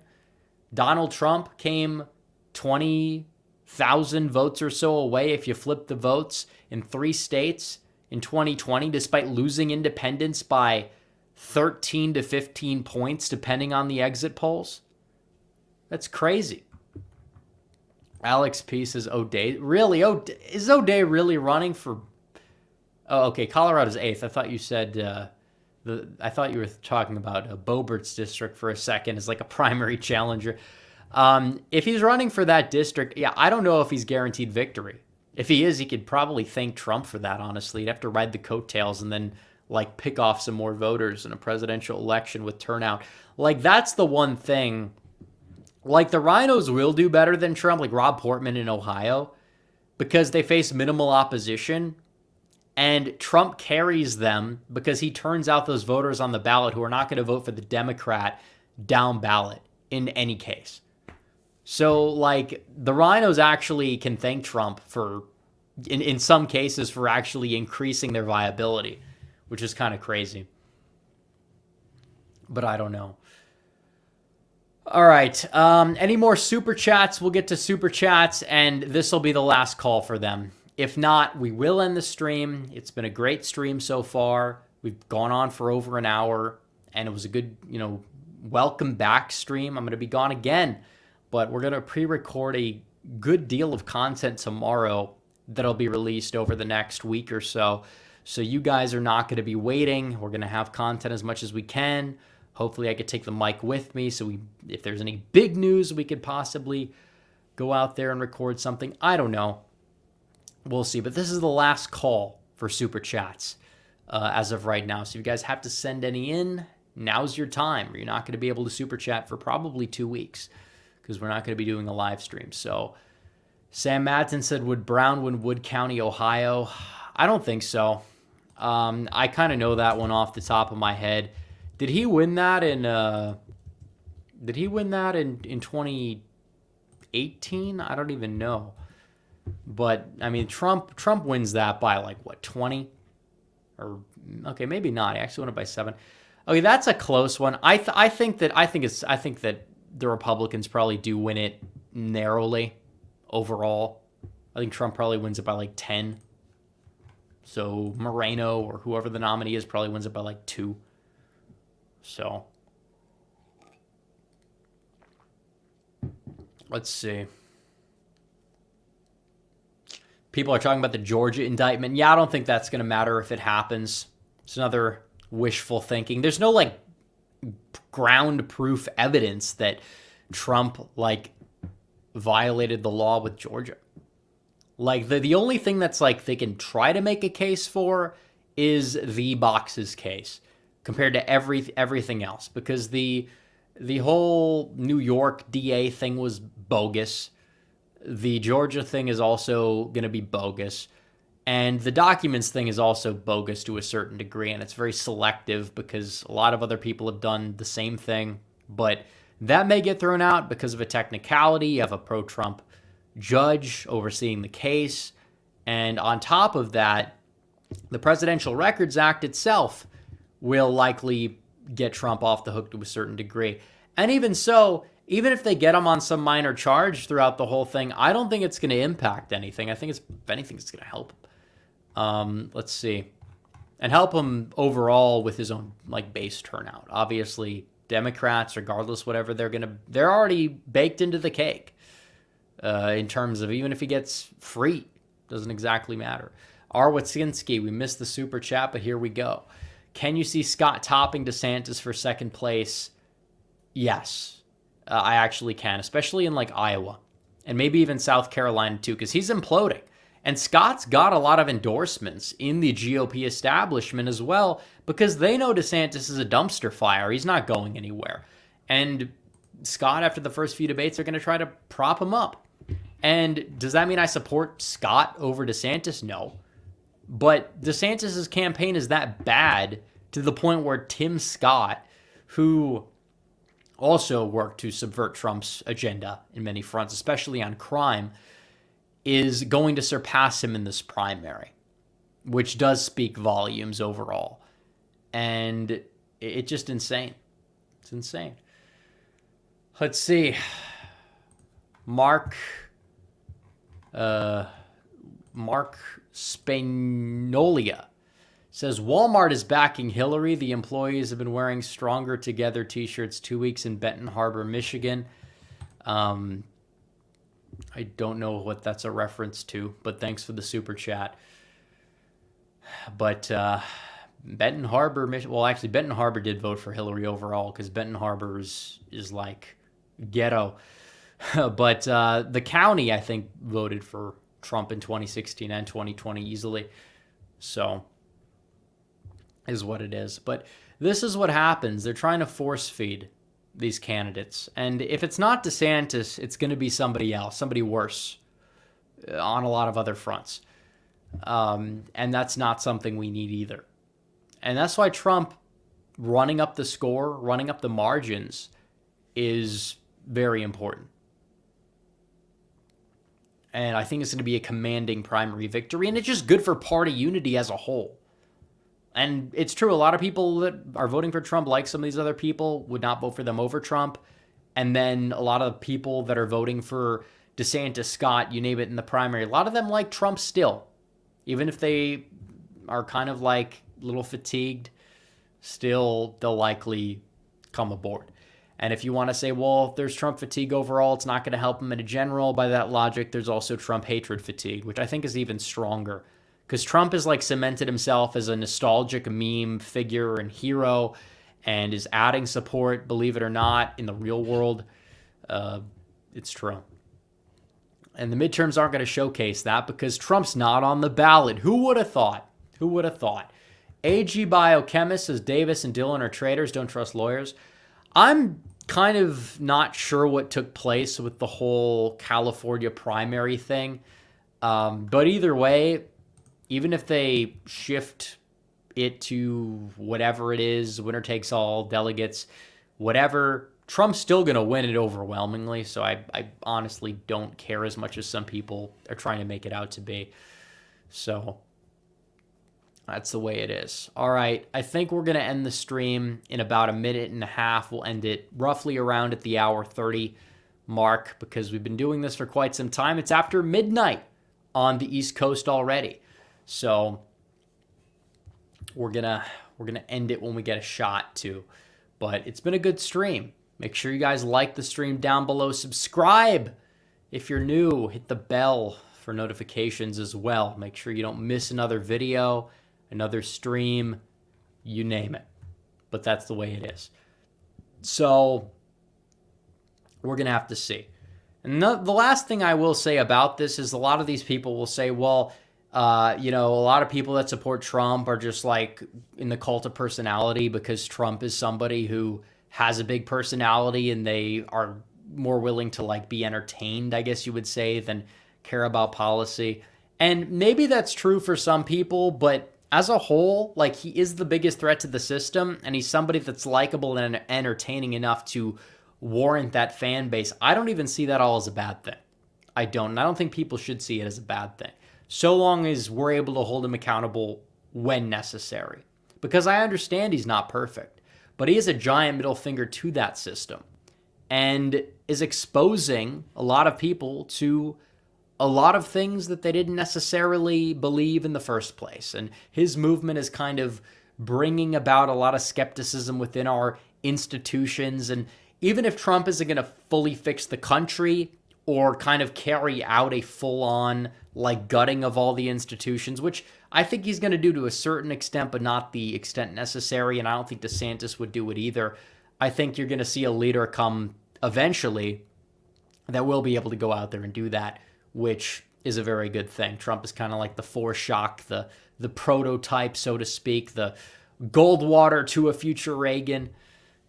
Donald Trump came 20,000 votes or so away if you flip the votes in 3 states in 2020, despite losing independence by 13 to 15 points, depending on the exit polls. That's crazy. Alex P says O'Day. Really? Is O'Day really running for... Oh, okay. Colorado's 8th. I thought you said... I thought you were talking about Boebert's district for a second as like a primary challenger. If he's running for that district, yeah, I don't know if he's guaranteed victory. If he is, he could probably thank Trump for that, honestly. He'd have to ride the coattails and then like pick off some more voters in a presidential election with turnout. Like, that's the one thing. Like, the rhinos will do better than Trump, like Rob Portman in Ohio, because they face minimal opposition. And Trump carries them because he turns out those voters on the ballot who are not going to vote for the Democrat down ballot in any case. So, like, the rhinos actually can thank Trump for, in some cases, for actually increasing their viability, which is kind of crazy. But I don't know. All right. Any more super chats? We'll get to super chats, and this will be the last call for them. If not, we will end the stream. It's been a great stream so far. We've gone on for over an hour, and it was a good, welcome back stream. I'm going to be gone again, but we're going to pre-record a good deal of content tomorrow that'll be released over the next week or so. So you guys are not going to be waiting. We're going to have content as much as we can. Hopefully I could take the mic with me, so if there's any big news, we could possibly go out there and record something. I don't know. We'll see. But this is the last call for super chats as of right now. So if you guys have to send any in, now's your time. You're not going to be able to super chat for probably 2 weeks because we're not going to be doing a live stream. So Sam Madsen said, would Brown win Wood County, Ohio? I don't think so. I kind of know that one off the top of my head. Did he win that in 2018? I don't even know. But I mean, Trump wins that by like what, 20? Or okay, maybe not. He actually won it by 7. Okay, that's a close one. I think that the Republicans probably do win it narrowly overall. I think Trump probably wins it by like 10. So Moreno or whoever the nominee is probably wins it by like 2. So let's see. People are talking about the Georgia indictment. Yeah, I don't think that's going to matter if it happens. It's another wishful thinking. There's no like ground proof evidence that Trump like violated the law with Georgia. Like, the only thing that's like they can try to make a case for is the boxes case compared to everything else, because the whole New York DA thing was bogus. The Georgia thing is also going to be bogus. And the documents thing is also bogus to a certain degree, and it's very selective because a lot of other people have done the same thing. But that may get thrown out because of a technicality. You have a pro-Trump judge overseeing the case. And on top of that, the Presidential Records Act itself will likely get Trump off the hook to a certain degree. And even so, even if they get him on some minor charge throughout the whole thing, I don't think it's going to impact anything. I think if anything, it's going to help him. Let's see. And help him overall with his own like base turnout. Obviously, Democrats, regardless, whatever, they're already baked into the cake in terms of even if he gets free, doesn't exactly matter. R. Watsinski, we missed the super chat, but here we go. Can you see Scott topping DeSantis for second place? Yes. I actually can, especially in like Iowa and maybe even South Carolina too, because he's imploding. And Scott's got a lot of endorsements in the GOP establishment as well, because they know DeSantis is a dumpster fire. He's not going anywhere. And Scott, after the first few debates, are going to try to prop him up. And does that mean I support Scott over DeSantis? No. But DeSantis' campaign is that bad to the point where Tim Scott, who also worked to subvert Trump's agenda in many fronts, especially on crime, is going to surpass him in this primary, which does speak volumes overall. And it's just insane. It's insane. Let's see. Mark Spagnolia says, Walmart is backing Hillary. The employees have been wearing Stronger Together t-shirts 2 weeks in Benton Harbor, Michigan. I don't know what that's a reference to, but thanks for the super chat. But Benton Harbor, well, actually, Benton Harbor did vote for Hillary overall because Benton Harbor is like ghetto. But the county, I think, voted for Trump in 2016 and 2020 easily. So is what it is. But this is what happens. They're trying to force feed these candidates. And if it's not DeSantis, it's going to be somebody else, somebody worse on a lot of other fronts. And that's not something we need either. And that's why Trump running up the score, running up the margins is very important. And I think it's going to be a commanding primary victory. And it's just good for party unity as a whole. And it's true, a lot of people that are voting for Trump, like some of these other people, would not vote for them over Trump. And then a lot of people that are voting for DeSantis, Scott, you name it, in the primary, a lot of them like Trump still. Even if they are kind of like a little fatigued, still they'll likely come aboard. And if you want to say, well, if there's Trump fatigue overall, it's not going to help him in a general, by that logic, there's also Trump hatred fatigue, which I think is even stronger. Because Trump has like cemented himself as a nostalgic meme figure and hero and is adding support, believe it or not, in the real world. It's true. And the midterms aren't going to showcase that because Trump's not on the ballot. Who would have thought? Who would have thought? AG Biochemist says Davis and Dillon are traitors, don't trust lawyers. I'm kind of not sure what took place with the whole California primary thing. But either way, even if they shift it to whatever it is, winner takes all, delegates, whatever, Trump's still going to win it overwhelmingly. So I honestly don't care as much as some people are trying to make it out to be. So that's the way it is. All right. I think we're going to end the stream in about a minute and a half. We'll end it roughly around at the hour 30 mark because we've been doing this for quite some time. It's after midnight on the East Coast already. So we're gonna end it when we get a shot to. But it's been a good stream. Make sure you guys like the stream down below. Subscribe if you're new. Hit the bell for notifications as well. Make sure you don't miss another video, another stream, you name it. But that's the way it is. So we're gonna have to see. And the last thing I will say about this is a lot of these people will say, well, a lot of people that support Trump are just like in the cult of personality because Trump is somebody who has a big personality and they are more willing to like be entertained, I guess you would say, than care about policy. And maybe that's true for some people, but as a whole, like he is the biggest threat to the system and he's somebody that's likable and entertaining enough to warrant that fan base. I don't even see that all as a bad thing. I don't. And I don't think people should see it as a bad thing, so long as we're able to hold him accountable when necessary. Because I understand he's not perfect, but he is a giant middle finger to that system and is exposing a lot of people to a lot of things that they didn't necessarily believe in the first place. And his movement is kind of bringing about a lot of skepticism within our institutions. And even if Trump isn't going to fully fix the country or kind of carry out a full-on like gutting of all the institutions, which I think he's going to do to a certain extent, but not the extent necessary. And I don't think DeSantis would do it either. I think you're going to see a leader come eventually that will be able to go out there and do that, which is a very good thing. Trump is kind of like the foreshock, the prototype, so to speak, the Goldwater to a future Reagan,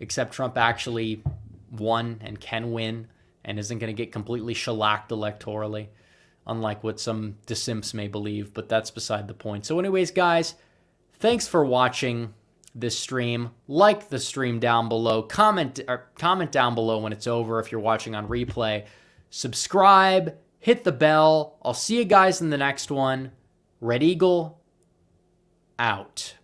except Trump actually won and can win and isn't going to get completely shellacked electorally, unlike what some DeSimps may believe, but that's beside the point. So anyways, guys, thanks for watching this stream. Like the stream down below. Comment down below when it's over if you're watching on replay. Subscribe. Hit the bell. I'll see you guys in the next one. Red Eagle, out.